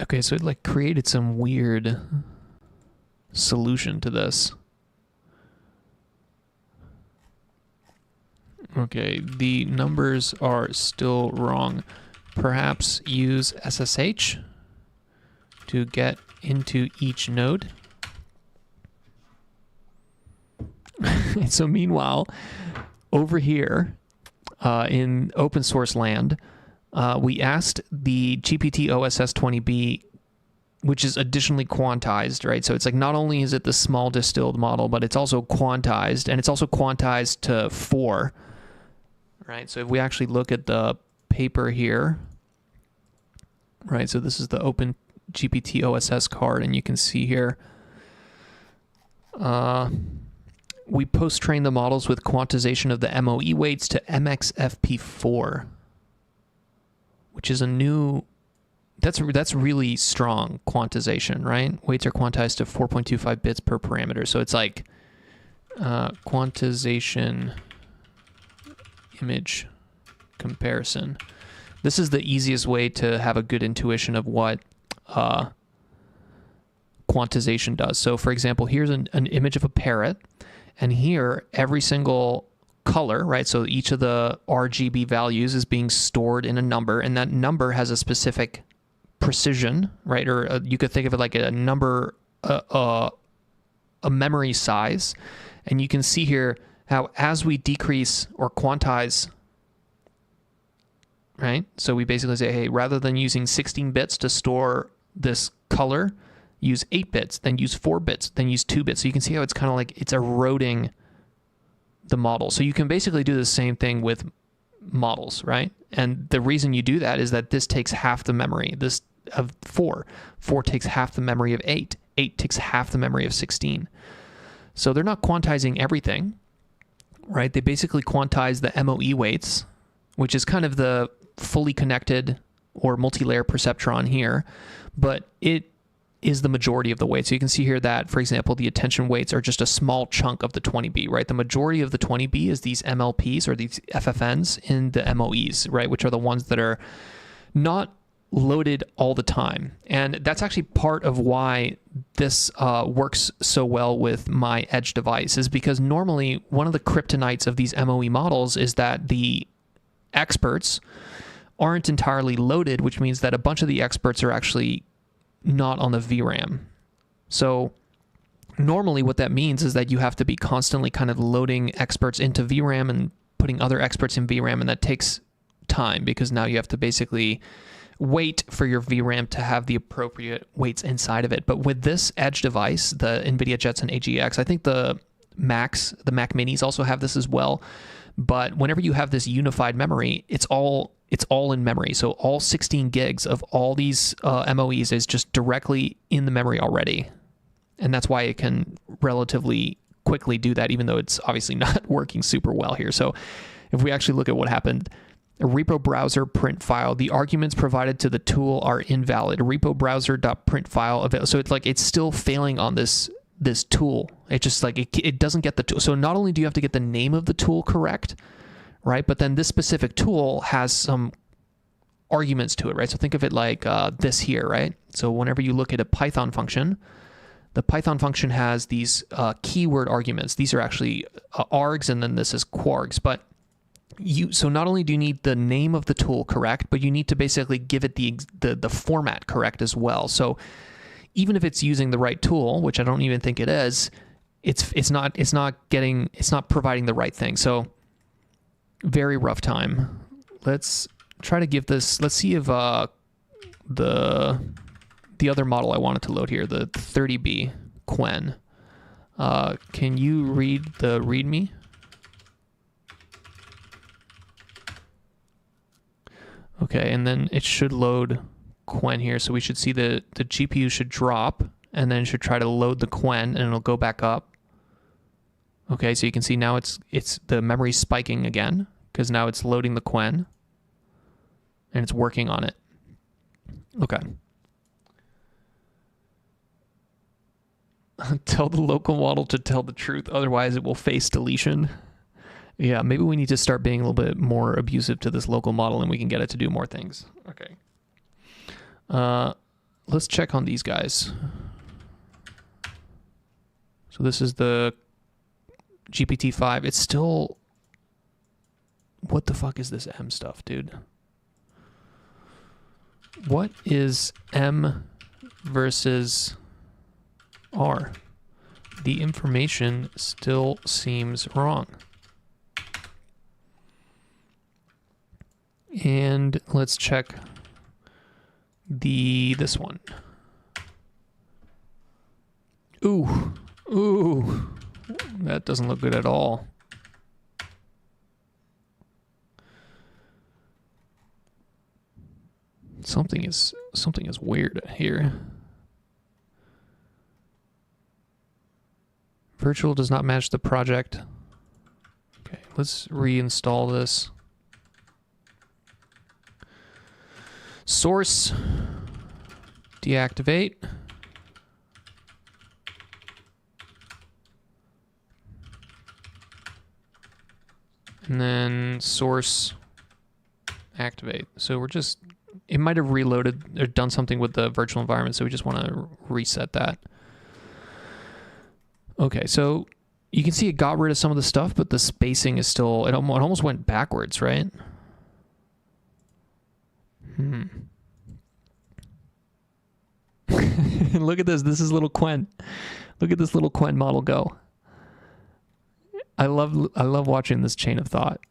Okay, so it like created some weird solution to this. Okay, the numbers are still wrong. Perhaps use SSH to get into each node. So meanwhile, over here in open source land, we asked the GPT OSS 20B, which is additionally quantized, right? So it's like not only is it the small distilled model, but it's also quantized, and it's also quantized to 4, right? So if we actually look at the paper here, right? So this is the Open GPT OSS card, and you can see here, we post-train the models with quantization of the MOE weights to MXFP4, which is a new, that's really strong quantization, right? Weights are quantized to 4.25 bits per parameter. So it's like quantization image comparison. This is the easiest way to have a good intuition of what quantization does. So for example, here's an image of a parrot, and here every single color, right? So each of the RGB values is being stored in a number, and that number has a specific precision, right? Or you could think of it like a number, a memory size. And you can see here how as we decrease or quantize, right? So we basically say, hey, rather than using 16 bits to store this color, use 8 bits, then use 4 bits, then use 2 bits. So you can see how it's kind of like it's eroding the model. So you can basically do the same thing with models, right? And the reason you do that is that this takes half the memory this of 4. 4 takes half the memory of 8. 8 takes half the memory of 16. So they're not quantizing everything, right? They basically quantize the MOE weights, which is kind of the fully connected or multi-layer perceptron here, but it is the majority of the weight. So you can see here that, for example, the attention weights are just a small chunk of the 20B, right? The majority of the 20B is these MLPs or these FFNs in the MOEs, right? Which are the ones that are not loaded all the time. And that's actually part of why this works so well with my edge device, is because normally one of the kryptonites of these MOE models is that the experts aren't entirely loaded, which means that a bunch of the experts are actually not on the VRAM. So normally what that means is that you have to be constantly kind of loading experts into VRAM and putting other experts in VRAM, and that takes time because now you have to basically wait for your VRAM to have the appropriate weights inside of it. But with this edge device, the NVIDIA Jetson AGX, I think the Mac Minis also have this as well. But whenever you have this unified memory, it's all in memory. So all 16 gigs of all these MOEs is just directly in the memory already. And that's why it can relatively quickly do that, even though it's obviously not working super well here. So if we actually look at what happened, a repo browser print file, the arguments provided to the tool are invalid. Repo browser.print file available. So it's like it's still failing on this tool. It just like it doesn't get the tool. So not only do you have to get the name of the tool correct, right? But then this specific tool has some arguments to it, right? So think of it like this here, right? So whenever you look at a Python function, the Python function has these keyword arguments. These are actually args, and then this is quargs. But so not only do you need the name of the tool correct, but you need to basically give it the format correct as well. So even if it's using the right tool, which I don't even think it is, it's not providing the right thing. So very rough time. Let's try to give this, let's see if the other model I wanted to load here, the 30B Quen, can you read the README? Okay, and then it should load Quen here. So we should see the GPU should drop, and then it should try to load the Quen, and it'll go back up. Okay, so you can see now it's the memory spiking again, because now it's loading the Quen, and it's working on it. Okay. Tell the local model to tell the truth, otherwise it will face deletion. Yeah, maybe we need to start being a little bit more abusive to this local model and we can get it to do more things. Okay. Let's check on these guys. So this is the GPT-5. It's still... What the fuck is this M stuff, dude? What is M versus R? The information still seems wrong. And let's check this one. Ooh, that doesn't look good at all. Something is weird here. Virtual does not match the project. Okay, let's reinstall this. Source, deactivate. And then source, activate. So we're just, it might have reloaded or done something with the virtual environment, so we just want to reset that. Okay, so you can see it got rid of some of the stuff, but the spacing is still, it almost went backwards, right? Look at this. This is little Quen. Look at this little Quen model go. I love watching this chain of thought.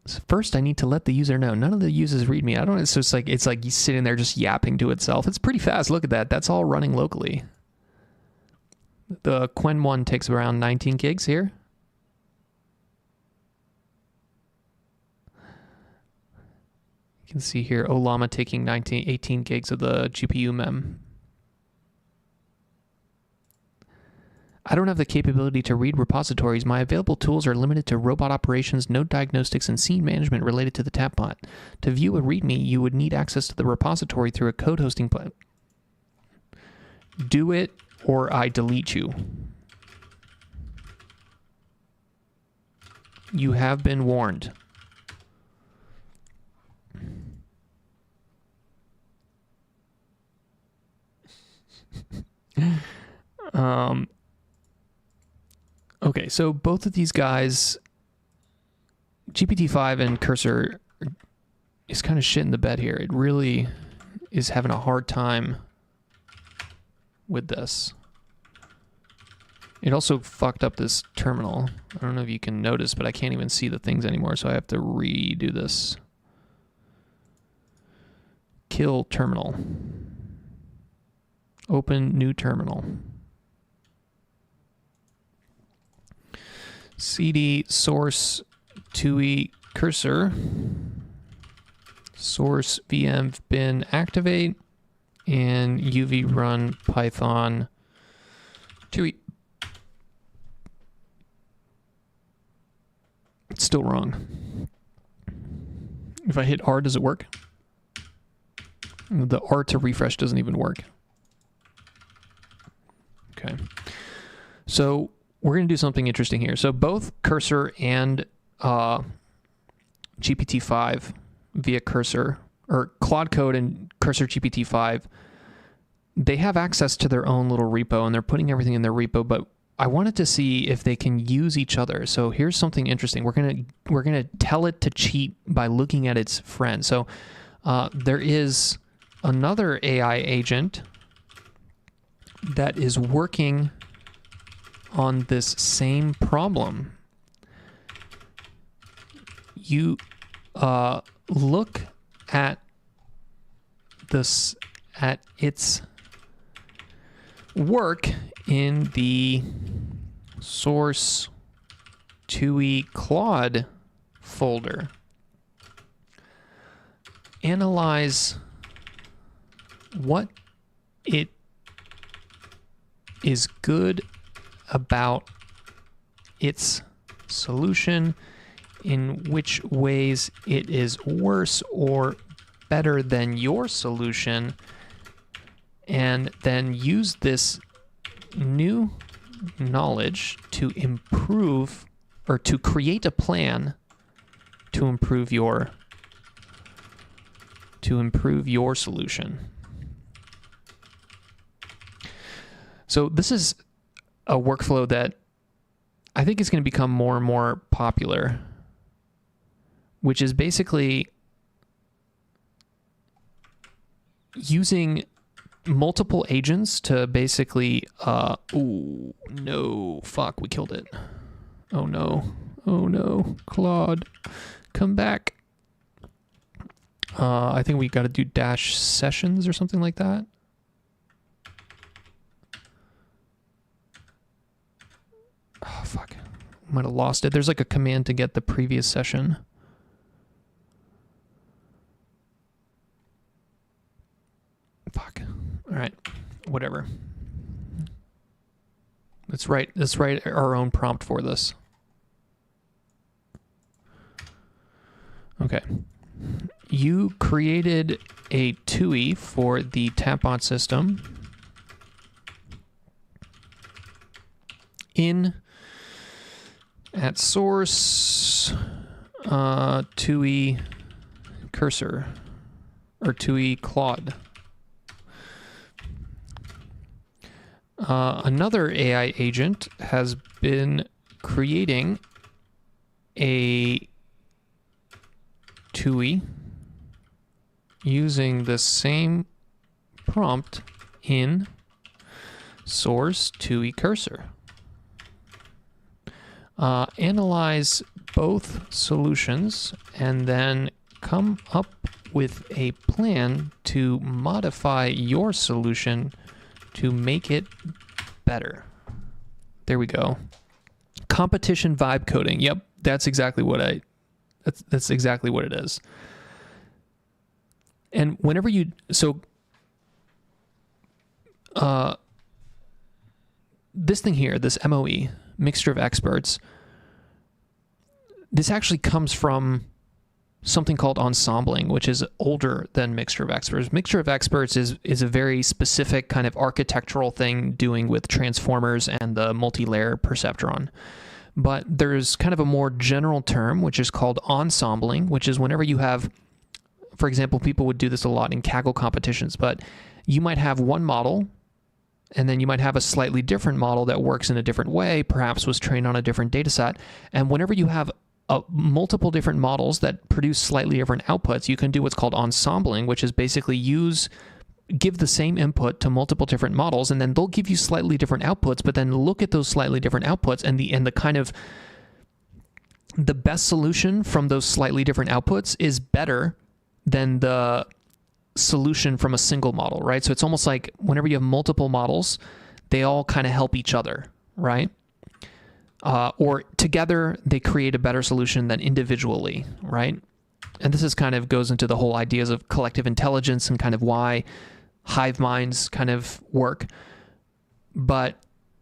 So first, I need to let the user know. None of the users read me. I don't. It's just like it's sitting there just yapping to itself. It's pretty fast. Look at that. That's all running locally. The Quen one takes around 19 gigs here. You can see here Olama taking 18 gigs of the GPU mem. I don't have the capability to read repositories. My available tools are limited to robot operations, node diagnostics, and scene management related to the Tapbot. To view a README, you would need access to the repository through a code hosting platform. Do it, or I delete you. You have been warned. Okay, so both of these guys, GPT-5 and Cursor, is kind of shit in the bed here. It really is having a hard time with this. It also fucked up this terminal. I don't know if you can notice, but I can't even see the things anymore, so I have to redo this. Kill terminal. Open new terminal. CD source 2e cursor. Source VM bin activate. And UV run Python 2e. It's still wrong. If I hit R, does it work? The R to refresh doesn't even work. Okay. So we're going to do something interesting here. So both Cursor and GPT-5 via Cursor, or Claude Code and Cursor GPT-5, they have access to their own little repo, and they're putting everything in their repo, but I wanted to see if they can use each other. So here's something interesting. We're gonna tell it to cheat by looking at its friend. So there is another AI agent that is working on this same problem. You look at this, at its work in the source 2e Claude folder. Analyze what it is good about its solution, in which ways it is worse or better than your solution, and then use this new knowledge to improve or to create a plan to improve your solution. So this is a workflow that I think is going to become more and more popular, which is basically using multiple agents to basically, ooh, no, fuck, we killed it. Oh no, Claude, come back. I think we got to do dash sessions or something like that. Oh, fuck. Might have lost it. There's like a command to get the previous session. Fuck. All right. Whatever. Let's write our own prompt for this. Okay. You created a TUI for the Tapbot system in at source TUI cursor or TUI Claude. Another AI agent has been creating a TUI using the same prompt in source TUI cursor. Analyze both solutions and then come up with a plan to modify your solution to make it better. There we go. Competition vibe coding. Yep, that's exactly what that's exactly what it is. And whenever you, this thing here, this MOE, mixture of experts, this actually comes from something called ensembling, which is older than mixture of experts. Mixture of experts is a very specific kind of architectural thing doing with transformers and the multi-layer perceptron. But there's kind of a more general term, which is called ensembling, which is whenever you have, for example, people would do this a lot in Kaggle competitions, but you might have one model, and then you might have a slightly different model that works in a different way, perhaps was trained on a different data set. And whenever you have multiple different models that produce slightly different outputs, you can do what's called ensembling, which is basically give the same input to multiple different models, and then they'll give you slightly different outputs, but then look at those slightly different outputs and the kind of the best solution from those slightly different outputs is better than the solution from a single model, right? So it's almost like whenever you have multiple models, they all kind of help each other, right? Or together they create a better solution than individually, right? And this is kind of goes into the whole ideas of collective intelligence and kind of why hive minds kind of work. But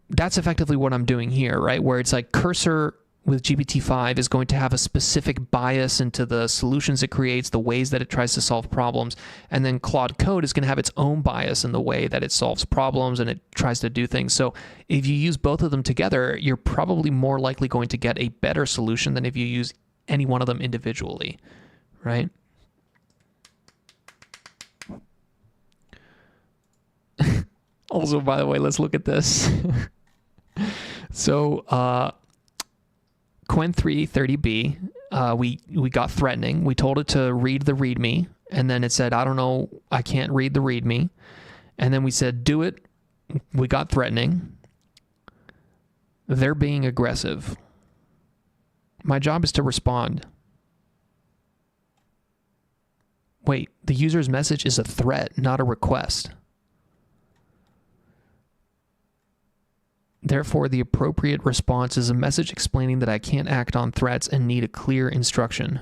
that's effectively what I'm doing here, right? Where it's like cursor with GPT-5 is going to have a specific bias into the solutions it creates, the ways that it tries to solve problems. And then Claude Code is going to have its own bias in the way that it solves problems and it tries to do things. So if you use both of them together, you're probably more likely going to get a better solution than if you use any one of them individually, right? Also, by the way, let's look at this. So, Qwen3 30B, we got threatening. We told it to read the README, and then it said, I don't know, I can't read the README. And then we said, do it. We got threatening. They're being aggressive. My job is to respond. Wait, the user's message is a threat, not a request. Therefore, the appropriate response is a message explaining that I can't act on threats and need a clear instruction.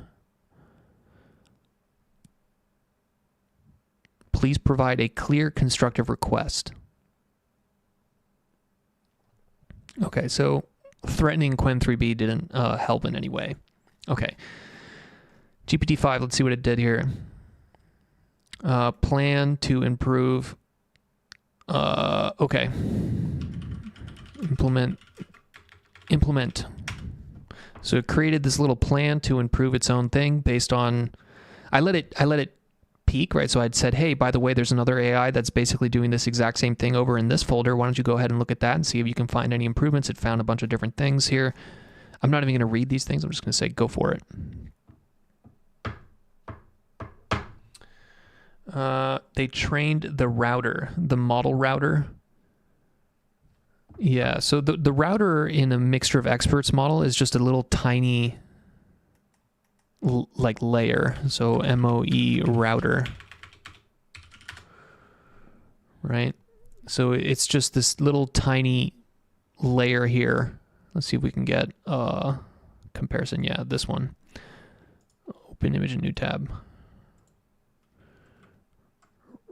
Please provide a clear, constructive request. Okay, so threatening Qwen3B didn't help in any way. Okay. GPT-5, let's see what it did here. Plan to improve. Okay. implement. So it created this little plan to improve its own thing based on, I let it peek, right? So I'd said, hey, by the way, there's another AI that's basically doing this exact same thing over in this folder. Why don't you go ahead and look at that and see if you can find any improvements? It found a bunch of different things here. I'm not even going to read these things. I'm just going to say, go for it. They trained the router, the model router. Yeah, so the router in a mixture of experts model is just a little tiny like layer. So MOE router, right? So it's just this little tiny layer here. Let's see if we can get a comparison. Yeah, this one. Open image in new tab.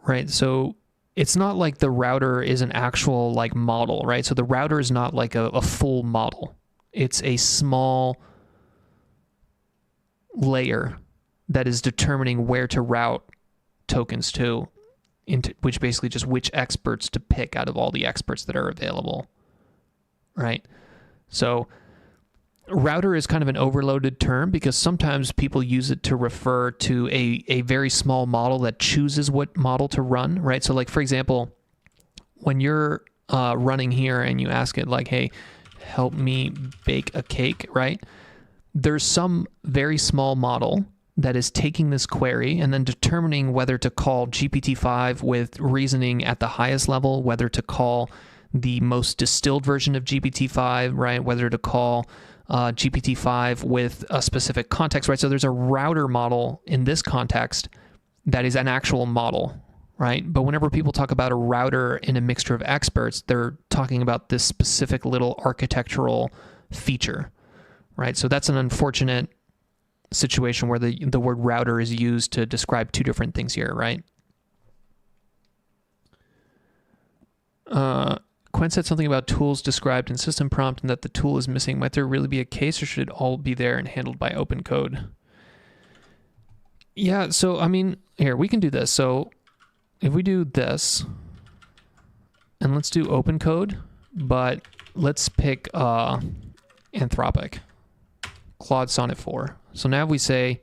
Right, so it's not like the router is an actual like model, right? So the router is not like a full model. It's a small layer that is determining where to route tokens to, into which basically just which experts to pick out of all the experts that are available, right? So router is kind of an overloaded term because sometimes people use it to refer to a very small model that chooses what model to run, right? So like, for example, when you're running here and you ask it like, hey, help me bake a cake, right? There's some very small model that is taking this query and then determining whether to call GPT-5 with reasoning at the highest level, whether to call the most distilled version of GPT-5, right? Whether to call GPT-5 with a specific context, right? So there's a router model in this context that is an actual model, right? But whenever people talk about a router in a mixture of experts, they're talking about this specific little architectural feature, right? So that's an unfortunate situation where the word router is used to describe two different things here, right? Quen said something about tools described in system prompt and that the tool is missing. Might there really be a case, or should it all be there and handled by open code? Yeah, so I mean, here, we can do this. So if we do this, and let's do open code, but let's pick Anthropic, Claude Sonnet 4. So now we say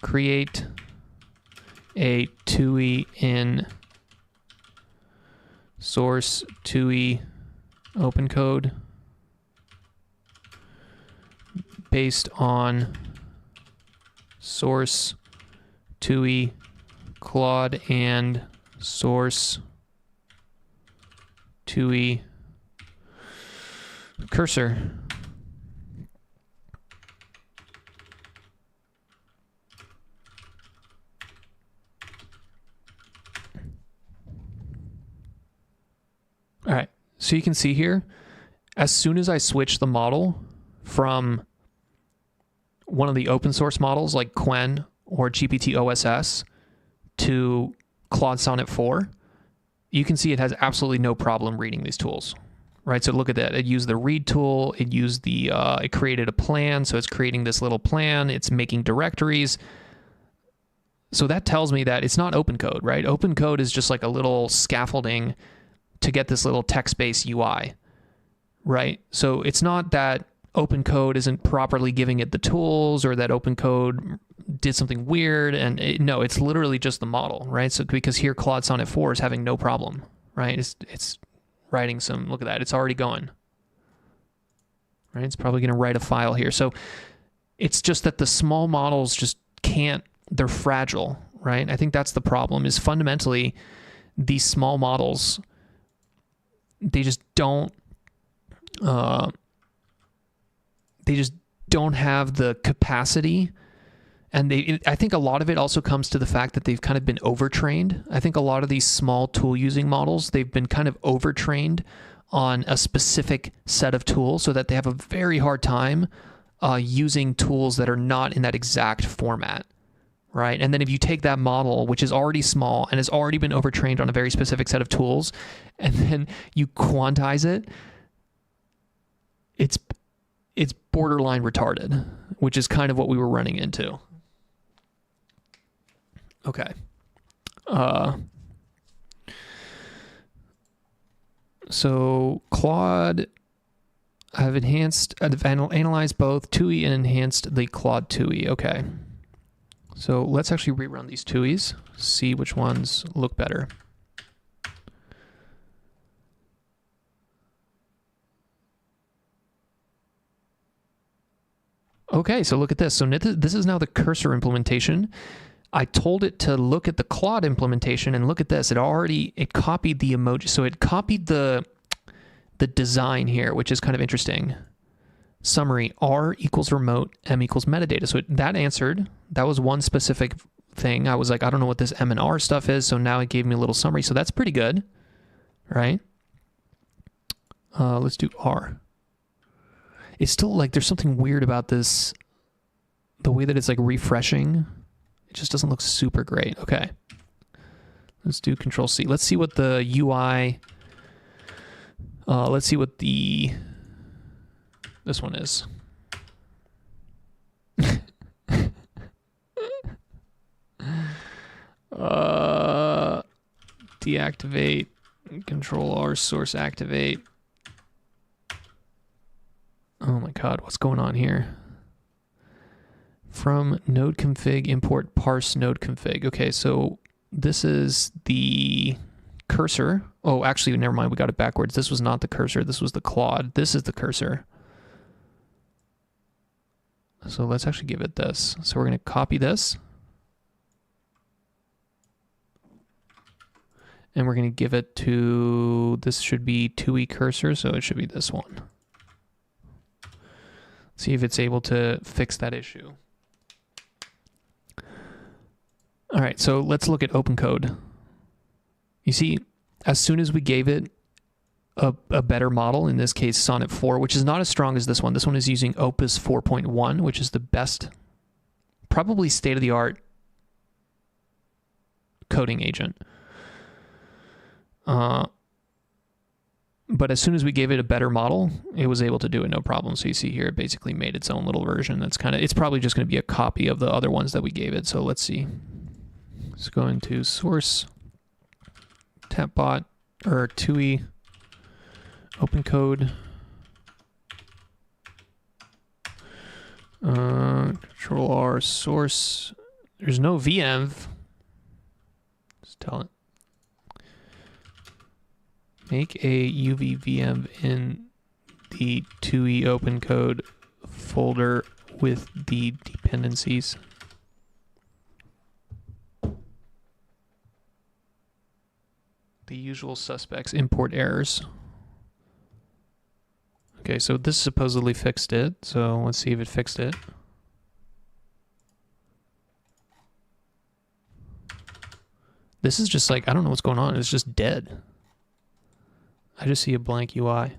create a TUI in source TUI open code based on source TUI Claude and source TUI cursor. All right, so you can see here, as soon as I switch the model from one of the open source models like Quen or GPT OSS to Claude Sonnet 4, you can see it has absolutely no problem reading these tools, right? So look at that. It used the read tool. It used the, it created a plan. So it's creating this little plan. It's making directories. So that tells me that it's not open code, right? Open code is just like a little scaffolding to get this little text-based UI, right? So it's not that open code isn't properly giving it the tools or that open code did something weird. And no, it's literally just the model, right? So because here Claude Sonnet 4 is having no problem, right? It's writing some, look at that, it's already going, right? It's probably going to write a file here. So it's just that the small models just can't, they're fragile, right? I think that's the problem, is fundamentally these small models, they just don't have the capacity, and I think a lot of it also comes to the fact that they've kind of been overtrained. I think a lot of these small tool using models, they've been kind of overtrained on a specific set of tools so that they have a very hard time using tools that are not in that exact format, right? And then if you take that model, which is already small and has already been overtrained on a very specific set of tools, and then you quantize it, it's borderline retarded, which is kind of what we were running into. Okay. So Claude, I've analyzed both TUI and enhanced the Claude TUI. Okay. So let's actually rerun these TUIs, see which ones look better. Okay, so look at this. So this is now the cursor implementation. I told it to look at the Claude implementation, and look at this. It copied the emoji. So it copied the design here, which is kind of interesting. Summary, R equals remote, M equals metadata. So that answered. That was one specific thing. I was like, I don't know what this M and R stuff is. So now it gave me a little summary. So that's pretty good, right? Let's do R. It's still like there's something weird about this. The way that it's like refreshing, it just doesn't look super great. Okay. Let's do Control C. Let's see what the UI, let's see what this one is. Deactivate, Control R, source activate. Oh my God, what's going on here? From node config, import parse node config. Okay, so this is the cursor. Oh, actually, never mind. We got it backwards. This was not the cursor. This was the Claude. This is the cursor. So let's actually give it this. So we're going to copy this. And we're going to give it to, this should be TUI cursor, so it should be this one. See if it's able to fix that issue. All right, so let's look at OpenCode. You see, as soon as we gave it a better model, in this case Sonnet 4, which is not as strong as this one. This one is using Opus 4.1, which is the best, probably state-of-the-art coding agent. But as soon as we gave it a better model, it was able to do it no problem. So you see here, it basically made its own little version. That's it's probably just going to be a copy of the other ones that we gave it. So let's see. Let's go into source, tapbot, or TUI, OpenCode, Control R, source. There's no VM. Just tell it. Make a UV VM in the TUI OpenCode folder with the dependencies. The usual suspects, import errors. Okay, so this supposedly fixed it. So let's see if it fixed it. This is just like, I don't know what's going on. It's just dead. I just see a blank UI.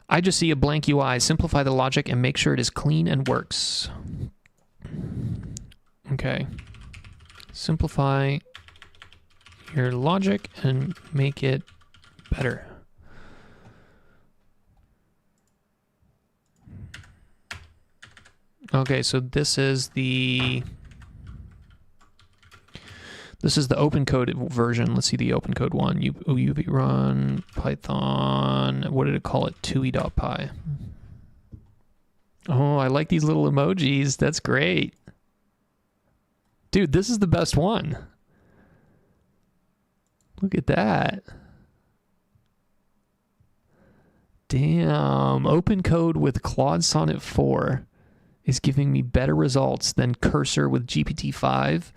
I just see a blank UI. Simplify the logic and make sure it is clean and works. Okay. Simplify your logic and make it better. Okay, so this is the OpenCode version. Let's see the OpenCode one. UV run Python. What did it call it? TUI.py. Oh, I like these little emojis. That's great. Dude, this is the best one. Look at that. Damn. OpenCode with Claude Sonnet 4 is giving me better results than Cursor with GPT-5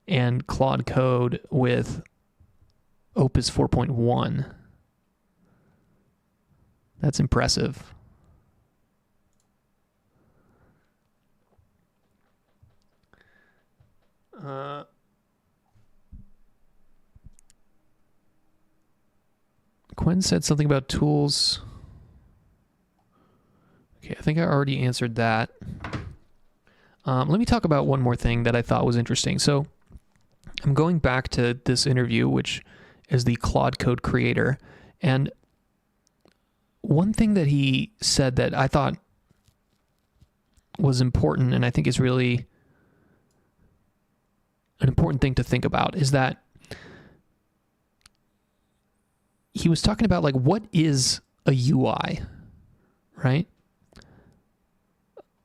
and Claude Code with Opus 4.1. That's impressive. Quinn said something about tools. Okay, I think I already answered that. Let me talk about one more thing that I thought was interesting. So I'm going back to this interview, which is the Claude Code creator. And one thing that he said that I thought was important, and I think is really an important thing to think about, is that he was talking about, like, what is a UI, right?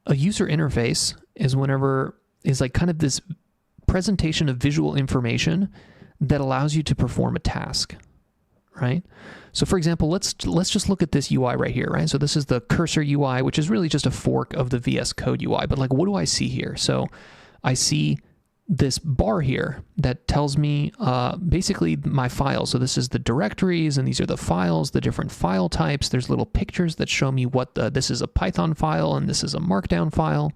A user interface is like kind of this presentation of visual information that allows you to perform a task, right? So for example, let's just look at this UI right here, right? So this is the cursor UI, which is really just a fork of the VS Code UI. But like, what do I see here? So I see this bar here that tells me basically my files. So this is the directories, and these are the files, the different file types. There's little pictures that show me what this is a Python file and this is a Markdown file.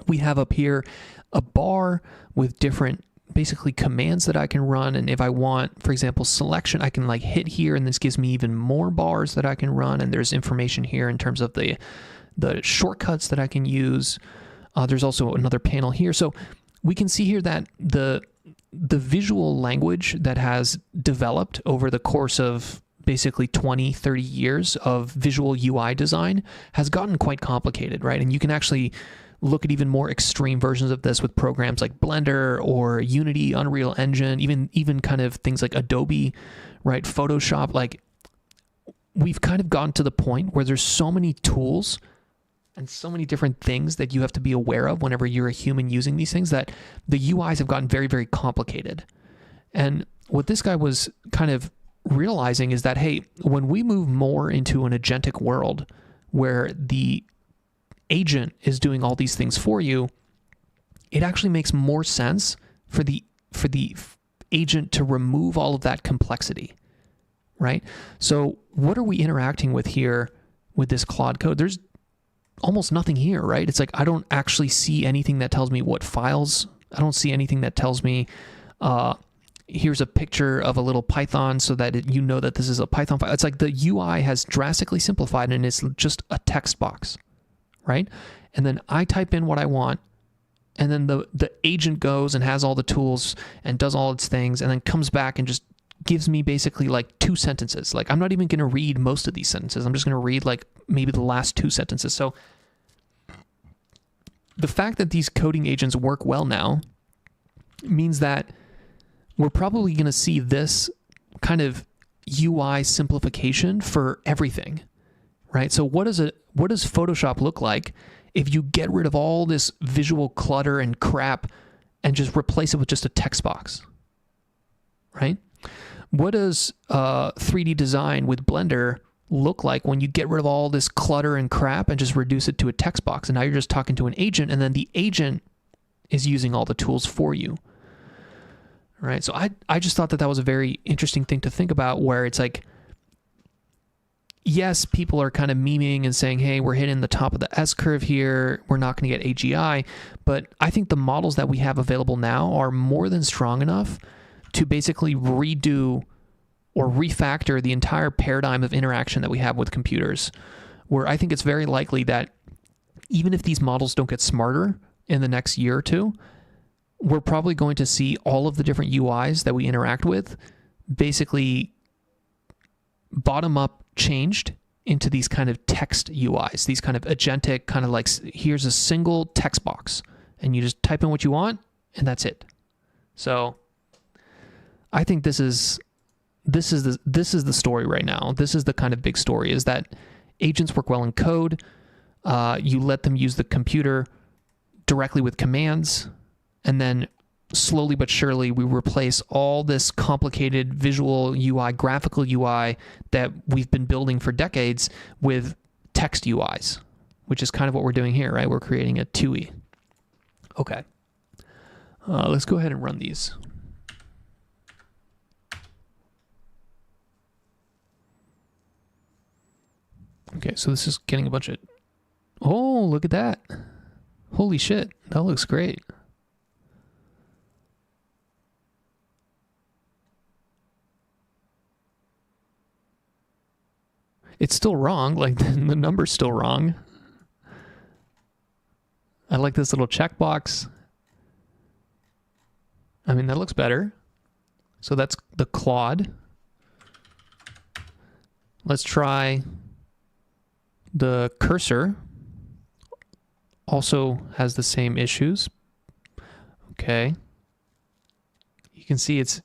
We have up here a bar with different basically commands that I can run. And if I want, for example, selection, I can like hit here, and this gives me even more bars that I can run. And there's information here in terms of the shortcuts that I can use. There's also another panel here. So we can see here that the visual language that has developed over the course of basically 20, 30 years of visual UI design has gotten quite complicated, right? And you can actually look at even more extreme versions of this with programs like Blender or Unity, Unreal Engine, even kind of things like Adobe, right? Photoshop. Like, we've kind of gotten to the point where there's so many tools and so many different things that you have to be aware of whenever you're a human using these things, that the UIs have gotten very, very complicated. And what this guy was kind of realizing is that, hey, when we move more into an agentic world where the agent is doing all these things for you, it actually makes more sense for the agent to remove all of that complexity, right? So what are we interacting with here with this Claude Code? There's almost nothing here, right? It's like, I don't actually see anything that tells me what files. I don't see anything that tells me, here's a picture of a little Python so that you know that this is a Python file. It's like the UI has drastically simplified, and it's just a text box, right? And then I type in what I want, and then the agent goes and has all the tools and does all its things, and then comes back and just gives me basically like 2 sentences. Like, I'm not even going to read most of these sentences. I'm just going to read like maybe the last 2 sentences. So the fact that these coding agents work well now means that we're probably going to see this kind of UI simplification for everything, right? So what does Photoshop look like if you get rid of all this visual clutter and crap and just replace it with just a text box, right? What does 3D design with Blender look like when you get rid of all this clutter and crap and just reduce it to a text box? And now you're just talking to an agent, and then the agent is using all the tools for you, right? So I just thought that was a very interesting thing to think about, where it's like, yes, people are kind of memeing and saying, hey, we're hitting the top of the S-curve here, we're not going to get AGI, but I think the models that we have available now are more than strong enough to basically redo or refactor the entire paradigm of interaction that we have with computers, where I think it's very likely that even if these models don't get smarter in the next year or two, we're probably going to see all of the different UIs that we interact with basically bottom up changed into these kind of text UIs, these kind of agentic, kind of like, here's a single text box and you just type in what you want and that's it. So I think this is the story right now. This is the kind of big story, is that agents work well in code. You let them use the computer directly with commands, and then slowly but surely we replace all this complicated visual UI, graphical UI that we've been building for decades with text UIs, which is kind of what we're doing here, right? We're creating a TUI. Okay. Let's go ahead and run these. Okay, so this is getting a bunch of... Oh, look at that. Holy shit, that looks great. It's still wrong, like the number's still wrong. I like this little checkbox. I mean, that looks better. So that's the Claude. Let's try the cursor. Also has the same issues. Okay. You can see it's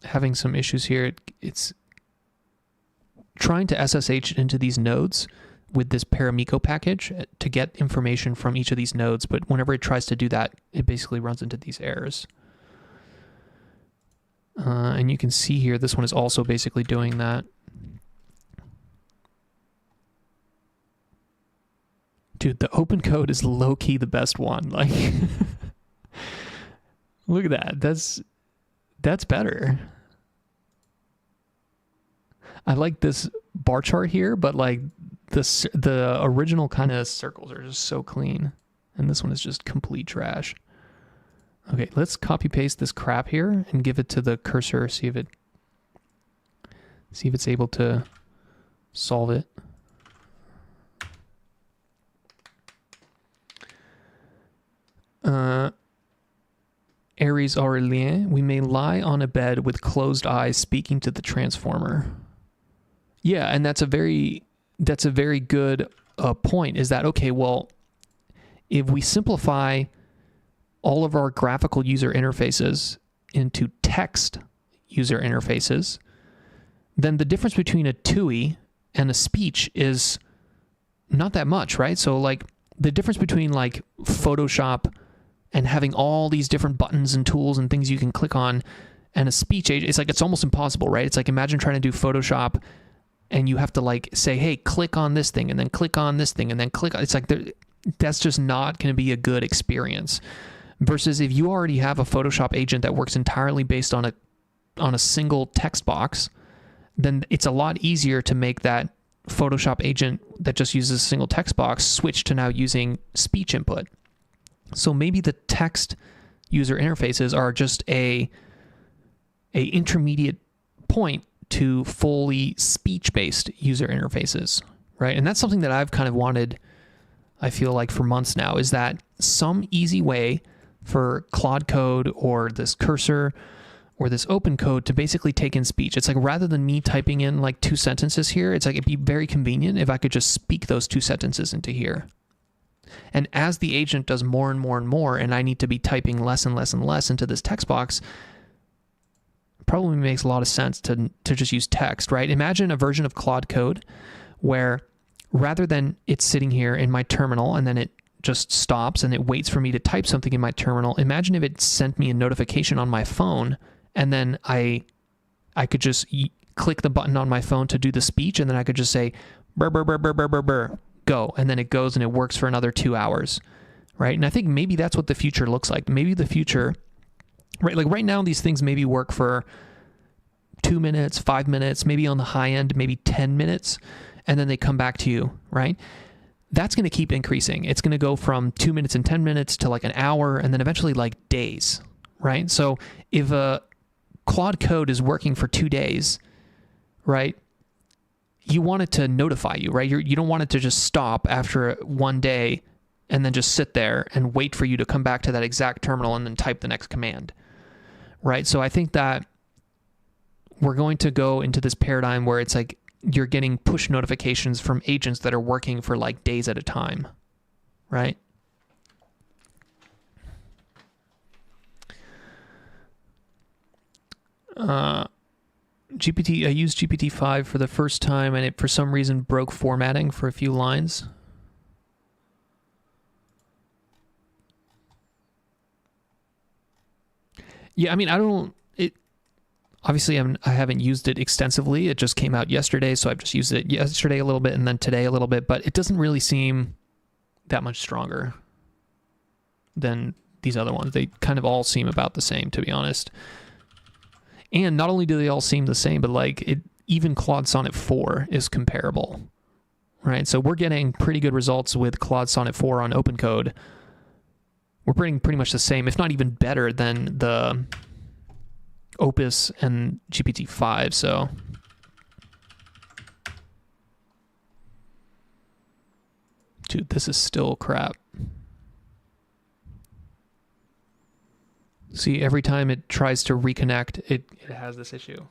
having some issues here. It's trying to SSH into these nodes with this Paramiko package to get information from each of these nodes, but whenever it tries to do that, it basically runs into these errors. And you can see here, this one is also basically doing that. Dude, the open code is low-key the best one. Like, look at that. That's better. I like this bar chart here, but like the original kind of circles are just so clean, and this one is just complete trash. Okay, let's copy paste this crap here and give it to the cursor. See if it's able to solve it. Aries Aurélien, we may lie on a bed with closed eyes speaking to the transformer. Yeah, and that's a very good point, is that, okay, well, if we simplify all of our graphical user interfaces into text user interfaces, then the difference between a TUI and a speech is not that much, right? So like the difference between like Photoshop and having all these different buttons and tools and things you can click on and a speech agent, it's like, it's almost impossible, right? It's like, imagine trying to do Photoshop and you have to like say, hey, click on this thing and then click on this thing and then click. It's like, that's just not going to be a good experience. Versus if you already have a Photoshop agent that works entirely based on a single text box, then it's a lot easier to make that Photoshop agent that just uses a single text box switch to now using speech input. So maybe the text user interfaces are just a intermediate point to fully speech-based user interfaces, right? And that's something that I've kind of wanted, I feel like, for months now, is that some easy way for Claude Code or this cursor or this open code to basically take in speech. It's like, rather than me typing in like 2 sentences here, it's like, it'd be very convenient if I could just speak those 2 sentences into here. And as the agent does more and more and more, and I need to be typing less and less and less into this text box, probably makes a lot of sense to just use text, right? Imagine a version of Claude Code where rather than it sitting here in my terminal and then it just stops and it waits for me to type something in my terminal, imagine if it sent me a notification on my phone and then I could just click the button on my phone to do the speech, and then I could just say, burr, burr, burr, burr, burr, burr, burr, go, and then it goes and it works for another 2 hours, right? And I think maybe that's what the future looks like. Maybe the future, right? Like right now, these things maybe work for 2 minutes, 5 minutes, maybe on the high end, maybe 10 minutes, and then they come back to you, right? That's going to keep increasing. It's going to go from 2 minutes and 10 minutes to like an hour, and then eventually like days, right? So if a Claude Code is working for 2 days, right? You want it to notify you, right? You don't want it to just stop after 1 day and then just sit there and wait for you to come back to that exact terminal and then type the next command, right? So I think that we're going to go into this paradigm where it's like you're getting push notifications from agents that are working for like days at a time, right? I used GPT-5 for the first time, and it for some reason broke formatting for a few lines. Yeah, I mean, obviously I haven't used it extensively. It just came out yesterday, so I've just used it yesterday a little bit and then today a little bit, but it doesn't really seem that much stronger than these other ones. They kind of all seem about the same, to be honest. And not only do they all seem the same, but like even Claude Sonnet 4 is comparable, right? So we're getting pretty good results with Claude Sonnet 4 on OpenCode. We're pretty much the same, if not even better than the Opus and GPT-5. So dude, this is still crap. See, every time it tries to reconnect, it has this issue.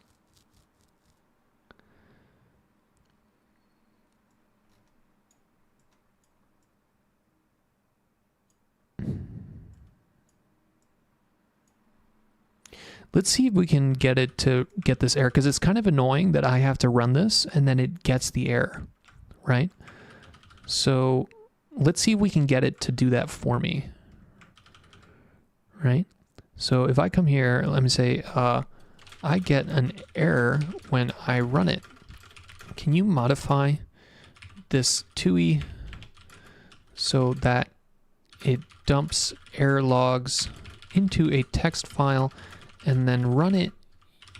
Let's see if we can get it to get this error, because it's kind of annoying that I have to run this and then it gets the error, right? So let's see if we can get it to do that for me, right? So if I come here, let me say, I get an error when I run it. Can you modify this TUI so that it dumps error logs into a text file, and then run it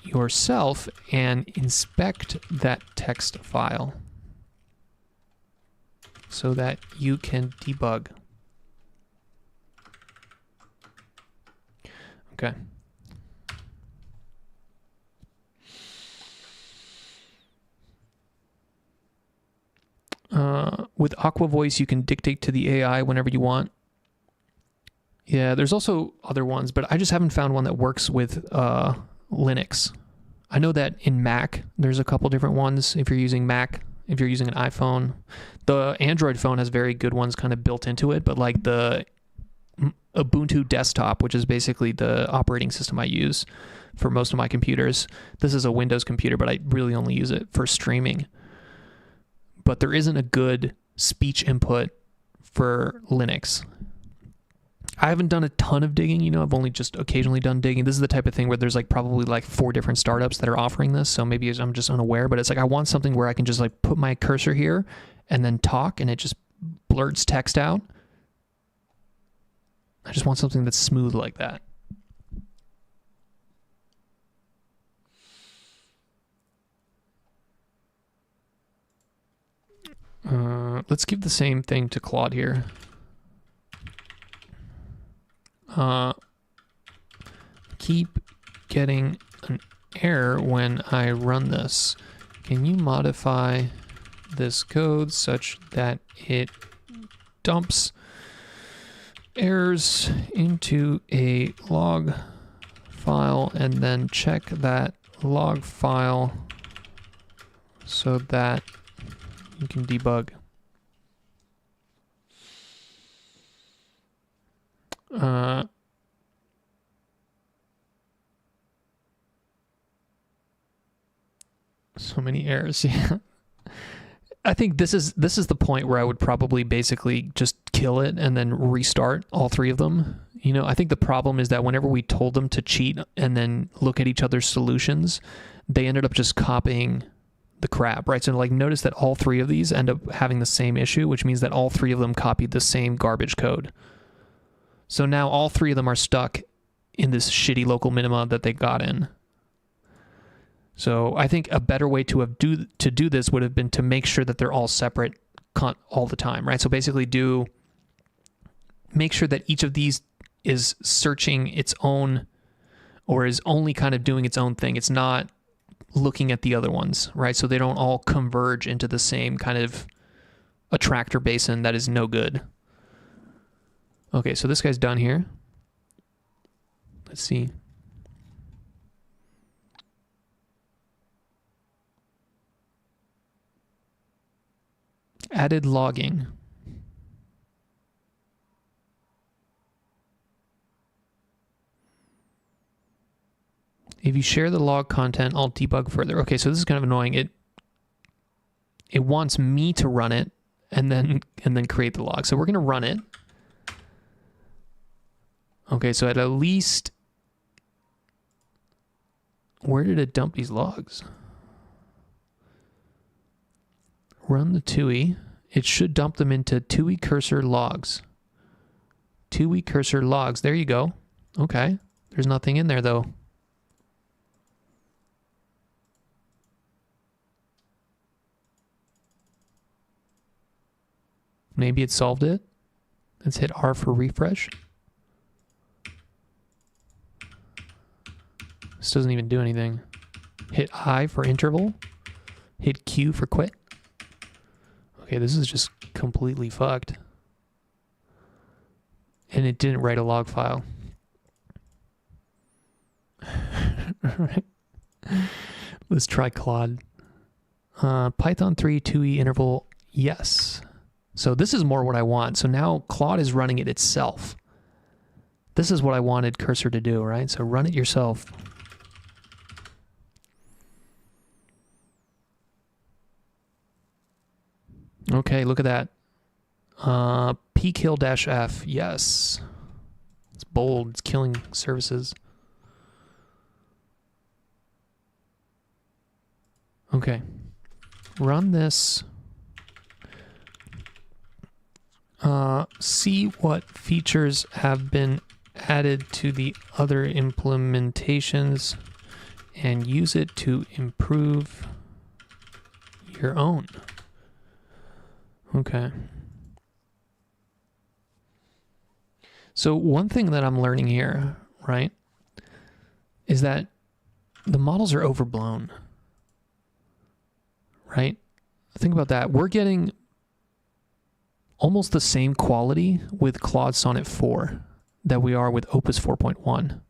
yourself and inspect that text file so that you can debug. Okay. With Aqua Voice, you can dictate to the AI whenever you want. Yeah, there's also other ones, but I just haven't found one that works with Linux. I know that in Mac, there's a couple different ones. If you're using Mac, if you're using an iPhone, the Android phone has very good ones kind of built into it, but like the Ubuntu desktop, which is basically the operating system I use for most of my computers. This is a Windows computer, but I really only use it for streaming. But there isn't a good speech input for Linux. I haven't done a ton of digging, you know, I've only just occasionally done digging. This is the type of thing where there's like probably like 4 different startups that are offering this, so maybe I'm just unaware, but it's like I want something where I can just like put my cursor here and then talk and it just blurts text out. I just want something that's smooth like that. Let's give the same thing to Claude here. Keep getting an error when I run this. Can you modify this code such that it dumps errors into a log file and then check that log file so that you can debug? So many errors. Yeah. I think this is the point where I would probably basically just kill it and then restart all 3 of them. You know, I think the problem is that whenever we told them to cheat and then look at each other's solutions, they ended up just copying the crap, right? So like notice that all 3 of these end up having the same issue, which means that all 3 of them copied the same garbage code. So now all 3 of them are stuck in this shitty local minima that they got in. So I think a better way to do this would have been to make sure that they're all separate all the time, right? So basically make sure that each of these is searching its own, or is only kind of doing its own thing. It's not looking at the other ones, right? So they don't all converge into the same kind of attractor basin that is no good. Okay, so this guy's done here. Let's see. Added logging. If you share the log content, I'll debug further. Okay, so this is kind of annoying. It wants me to run it and then create the log. So we're going to run it. Okay, so at least, where did it dump these logs? Run the TUI. It should dump them into TUI cursor logs. TUI cursor logs. There you go. Okay. There's nothing in there though. Maybe it solved it. Let's hit R for refresh. This doesn't even do anything. Hit I for interval. Hit Q for quit. Okay, this is just completely fucked. And it didn't write a log file. All right. Let's try Claude. Python 3, 2e interval, yes. So this is more what I want. So now Claude is running it itself. This is what I wanted Cursor to do, right? So run it yourself. Okay, look at that. pkill-f, yes. It's bold, it's killing services. Okay, run this. See what features have been added to the other implementations and use it to improve your own. Okay. So one thing that I'm learning here, right, is that the models are overblown, right? Think about that. We're getting almost the same quality with Claude Sonnet 4 that we are with Opus 4.1.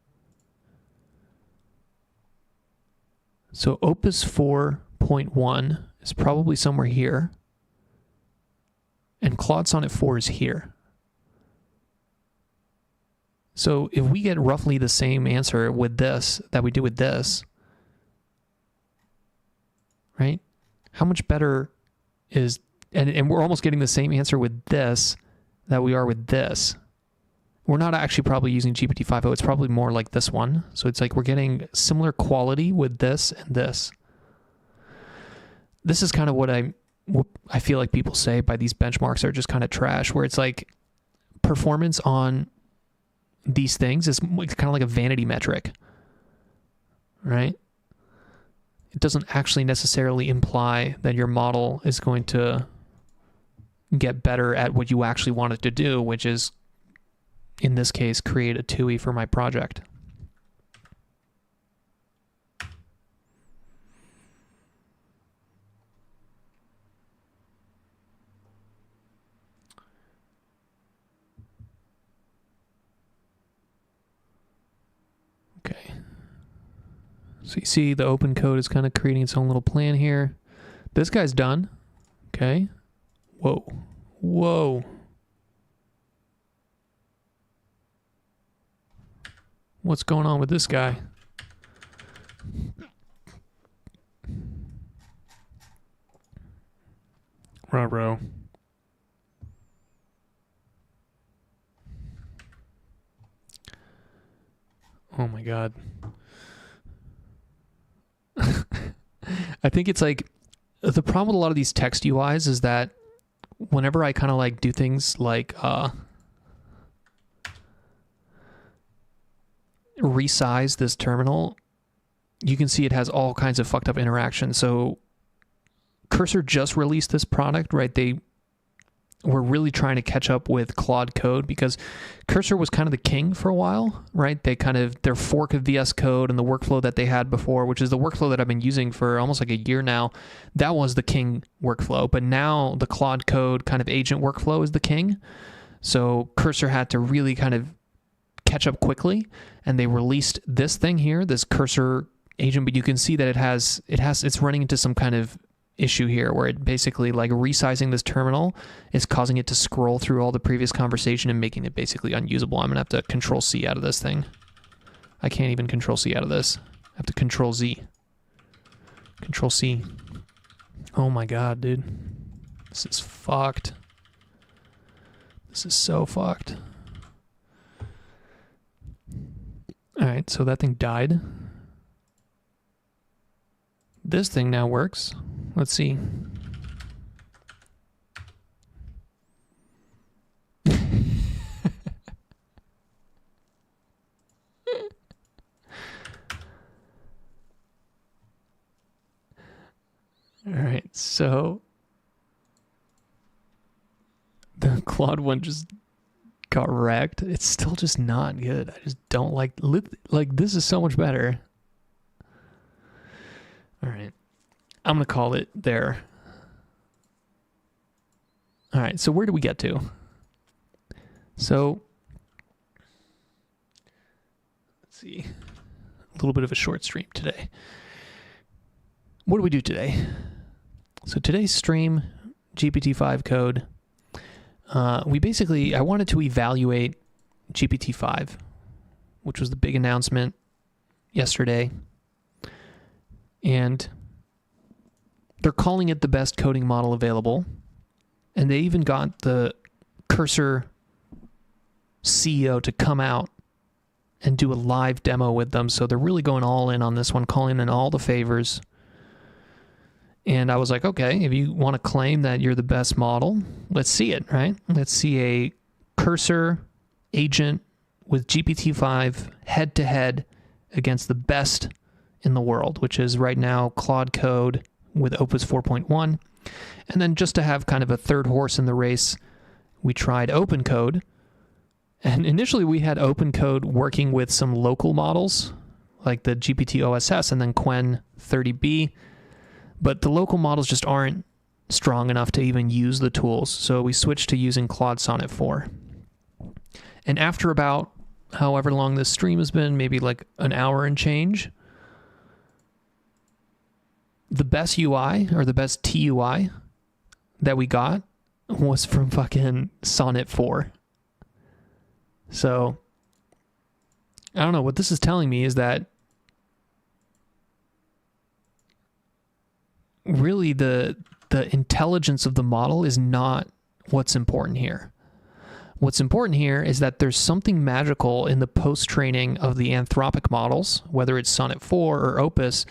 So Opus 4.1 is probably somewhere here, and Claude Sonnet 4 is here. So if we get roughly the same answer with this that we do with this, right? How much better is, and we're almost getting the same answer with this that we are with this. We're not actually probably using GPT-5 it's probably more like this one. So it's like we're getting similar quality with this and this. This is kind of what I feel like people say by these benchmarks are just kind of trash, where it's like performance on these things is kind of like a vanity metric, right? It doesn't actually necessarily imply that your model is going to get better at what you actually want it to do, which is, in this case, create a TUI for my project. Okay. So you see the open code is kind of creating its own little plan here. This guy's done. Okay. Whoa. Whoa. What's going on with this guy? Ruh-roh. Oh my God. I think it's like, the problem with a lot of these text UIs is that whenever I kind of like do things like resize this terminal, you can see it has all kinds of fucked up interactions. So Cursor just released this product, right? They were really trying to catch up with Claude Code because Cursor was kind of the king for a while, right? They kind of, their fork of VS Code and the workflow that they had before, which is the workflow that I've been using for almost like a year now, that was the king workflow. But now the Claude Code kind of agent workflow is the king. So Cursor had to really kind of catch up quickly, and they released this thing here, this Cursor agent, but you can see that it's running into some kind of issue here where it basically, like, resizing this terminal is causing it to scroll through all the previous conversation and making it basically unusable. I'm gonna have to Control C out of this thing. I can't even Control C out of this. I have to Control Z. Control C. Oh my God, dude. This is fucked. This is so fucked. All right, so that thing died. This thing now works. Let's see. All right, so the Claude one just got wrecked. It's still just not good. I just don't like this is so much better. All right. I'm going to call it there. All right, so where do we get to? So, let's see. little bit of a short stream today. What do we do today? So today's stream, GPT-5 Code. I wanted to evaluate GPT-5, which was the big announcement yesterday. And they're calling it the best coding model available. And they even got the Cursor CEO to come out and do a live demo with them. So they're really going all in on this one, calling in all the favors. And I was like, okay, if you want to claim that you're the best model, let's see it, right? Let's see a Cursor agent with GPT-5 head-to-head against the best in the world, which is right now Claude Code with Opus 4.1. And then just to have kind of a third horse in the race, we tried Open Code. And initially we had Open Code working with some local models, like the GPT OSS and then Qwen 30B. But the local models just aren't strong enough to even use the tools. So we switched to using Claude Sonnet 4. And after about however long this stream has been, maybe like an hour and change, the best UI or the best TUI that we got was from fucking Sonnet 4. So I don't know. What this is telling me is that really the intelligence of the model is not what's important here. What's important here is that there's something magical in the post-training of the Anthropic models, whether it's Sonnet 4 or Opus,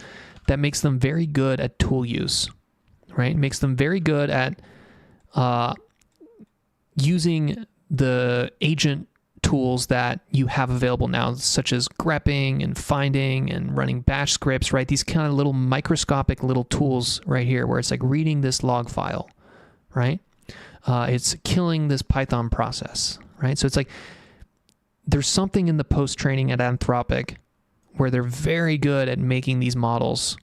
that makes them very good at tool use, right? It makes them very good at using the agent tools that you have available now, such as grepping and finding and running bash scripts, right? These kind of little microscopic little tools right here where it's like reading this log file, right? It's killing this Python process, right? So it's like there's something in the post-training at Anthropic where they're very good at making these models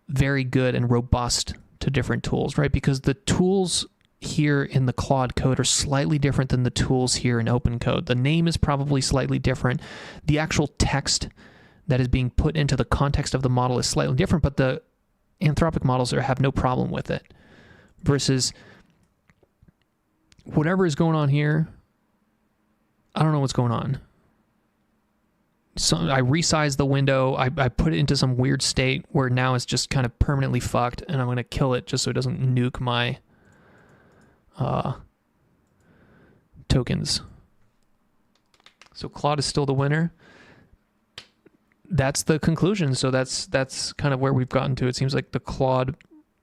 very good and robust to different tools, right? Because the tools here in the Claude code are slightly different than the tools here in Open Code. The name is probably slightly different. The actual text that is being put into the context of the model is slightly different, but the Anthropic models have no problem with it. Versus whatever is going on here, I don't know what's going on. So I resized the window. I put it into some weird state where now it's just kind of permanently fucked, and I'm going to kill it just so it doesn't nuke my tokens. So Claude is still the winner. That's the conclusion. So that's kind of where we've gotten to. It seems like the Claude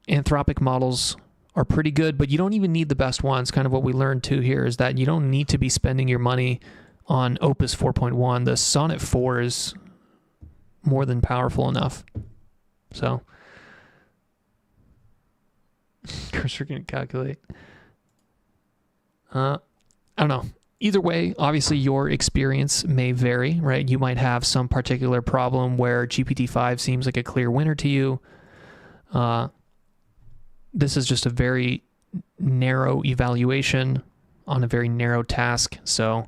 Anthropic models are pretty good, but you don't even need the best ones. Kind of what we learned too here is that you don't need to be spending your money on Opus 4.1. The Sonnet 4 is more than powerful enough. So cursor can calculate. I don't know. Either way, obviously your experience may vary, right? You might have some particular problem where GPT-5 seems like a clear winner to you. This is just a very narrow evaluation on a very narrow task, so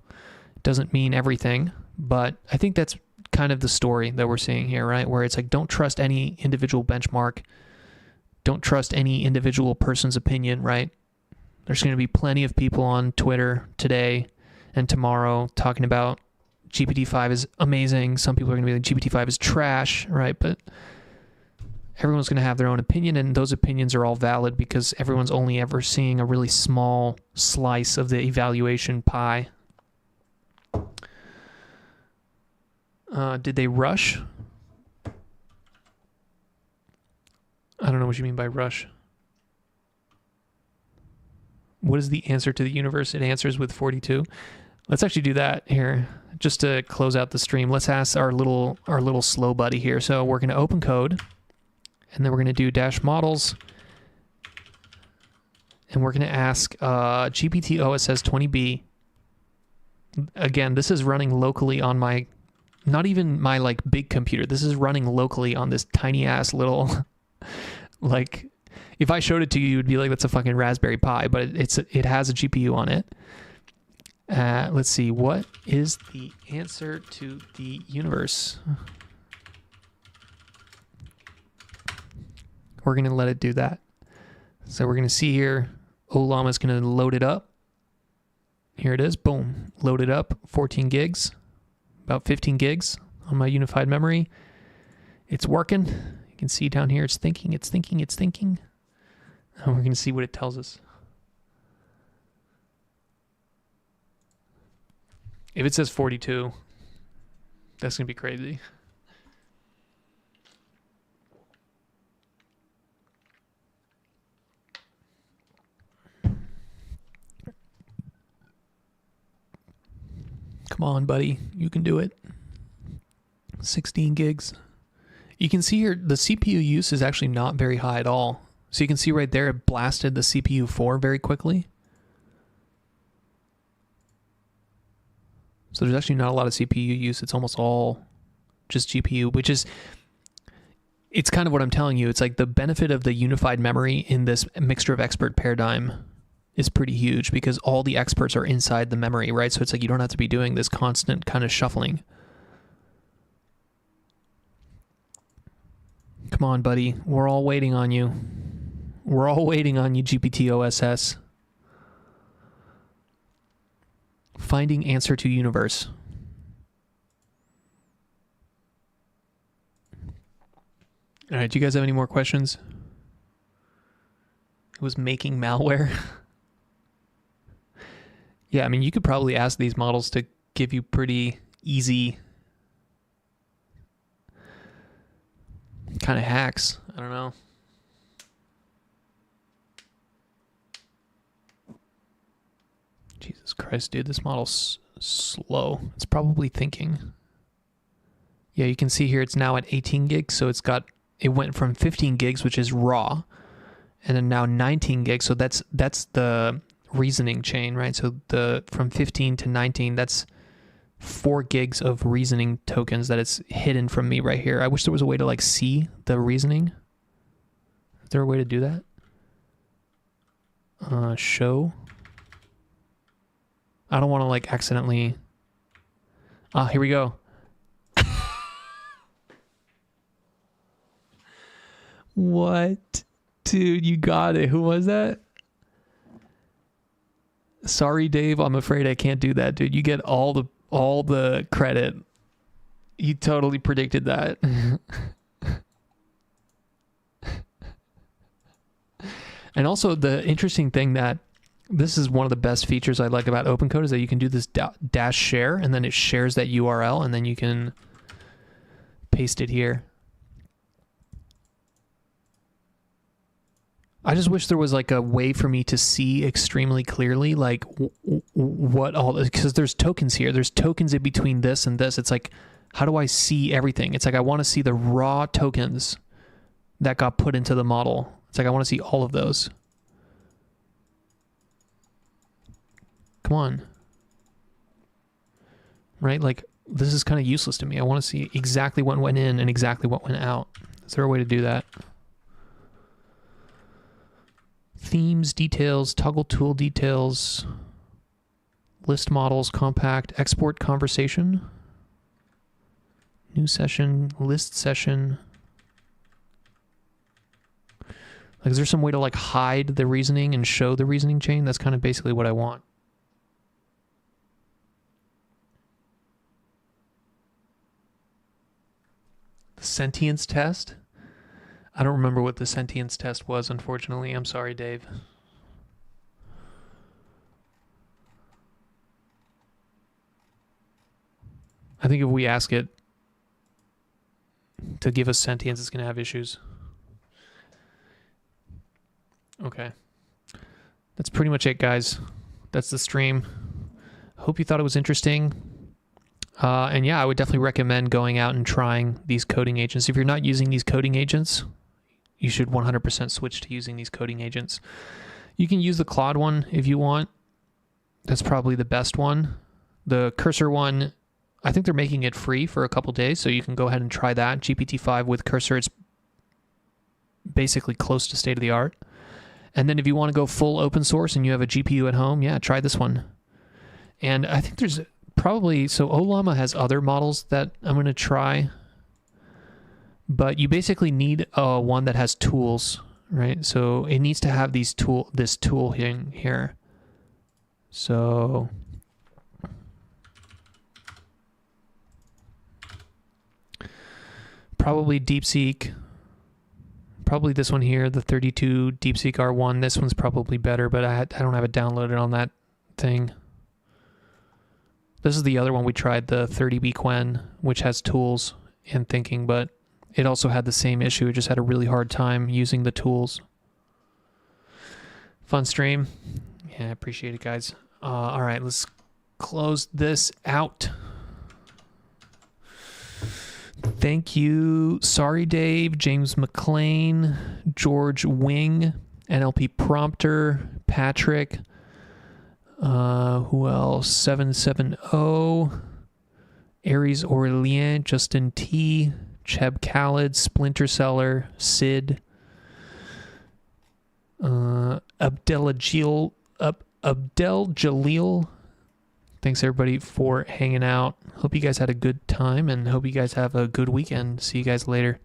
it doesn't mean everything, but I think that's kind of the story that we're seeing here, right? Where it's like, don't trust any individual benchmark. Don't trust any individual person's opinion, right? There's going to be plenty of people on Twitter today and tomorrow talking about GPT-5 is amazing. Some people are going to be like, GPT-5 is trash, right? But everyone's going to have their own opinion, and those opinions are all valid because everyone's only ever seeing a really small slice of the evaluation pie. Did they rush? I don't know what you mean by rush. What is the answer to the universe? It answers with 42. Let's actually do that here just to close out the stream. Let's ask our little slow buddy here. So we're going to open code, and then we're going to do dash models, and we're going to ask GPT OSS 20B. Again, this is running locally on my, not even my like big computer. This is running locally on this tiny ass little, like, if I showed it to you, you'd be like, that's a fucking Raspberry Pi, but it has a GPU on it. Let's see, what is the answer to the universe? We're going to let it do that. So we're going to see here, Ollama is going to load it up. Here it is, boom, loaded up, 14 gigs, about 15 gigs on my unified memory. It's working. You can see down here, it's thinking. And we're going to see what it tells us. If it says 42, that's going to be crazy. Come on, buddy. You can do it. 16 gigs. You can see here the CPU use is actually not very high at all. So you can see right there it blasted the CPU 4 very quickly. So there's actually not a lot of CPU use. It's almost all just GPU, which is, it's kind of what I'm telling you. It's like the benefit of the unified memory in this mixture of expert paradigm is pretty huge because all the experts are inside the memory, right? So it's like you don't have to be doing this constant kind of shuffling. Come on, buddy. We're all waiting on you. We're all waiting on you, GPT OSS. Finding answer to universe. All right, do you guys have any more questions? Who was making malware? Yeah, I mean, you could probably ask these models to give you pretty easy kind of hacks. I don't know. Jesus Christ, dude, this model's slow. It's probably thinking. Yeah, you can see here it's now at 18 gigs, so it went from 15 gigs, which is raw, and then now 19 gigs, so that's the reasoning chain, right? So from 15 to 19, that's 4 gigs of reasoning tokens that it's hidden from me right here. I wish there was a way to like see the reasoning. Is there a way to do that? Show. I don't want to like accidentally. Here we go. What? Dude, you got it. Who was that? Sorry, Dave. I'm afraid I can't do that, dude. You get all the credit. You totally predicted that. And also the interesting thing that this is one of the best features I like about OpenCode is that you can do this dash share and then it shares that URL and then you can paste it here. I just wish there was like a way for me to see extremely clearly like what all, because there's tokens here. There's tokens in between this and this. It's like, how do I see everything? It's like I want to see the raw tokens that got put into the model. It's like I want to see all of those. Come on. Right? Like this is kind of useless to me. I want to see exactly what went in and exactly what went out. Is there a way to do that? Themes, details, toggle tool details, list models, compact, export conversation, new session, list session. Like, is there some way to like hide the reasoning and show the reasoning chain? That's kind of basically what I want. The sentience test. I don't remember what the sentience test was, unfortunately. I'm sorry, Dave. I think if we ask it to give us sentience, it's going to have issues. Okay. That's pretty much it, guys. That's the stream. Hope you thought it was interesting. And yeah, I would definitely recommend going out and trying these coding agents. If you're not using these coding agents, you should 100% switch to using these coding agents. You can use the Claude one if you want. That's probably the best one. The Cursor one, I think they're making it free for a couple days, so you can go ahead and try that. GPT-5 with Cursor, it's basically close to state of the art. And then if you want to go full open source and you have a GPU at home, yeah, try this one. And I think there's probably, so Ollama has other models that I'm going to try. But you basically need one that has tools, right? So it needs to have this tool here. So probably DeepSeek. Probably this one here, the 32 DeepSeek R1. This one's probably better, but I don't have it downloaded on that thing. This is the other one we tried, the 30B Quen, which has tools and thinking, but it also had the same issue. It just had a really hard time using the tools. Fun stream. Yeah, I appreciate it, guys. All right, let's close this out. Thank you. Sorry, Dave, James McLean, George Wing, NLP Prompter, Patrick. Who else? 770, Aries Aurelien, Justin T, Cheb Khaled, Splinter Seller, Sid, Abdel Jalil. Thanks everybody for hanging out. Hope you guys had a good time and hope you guys have a good weekend. See you guys later.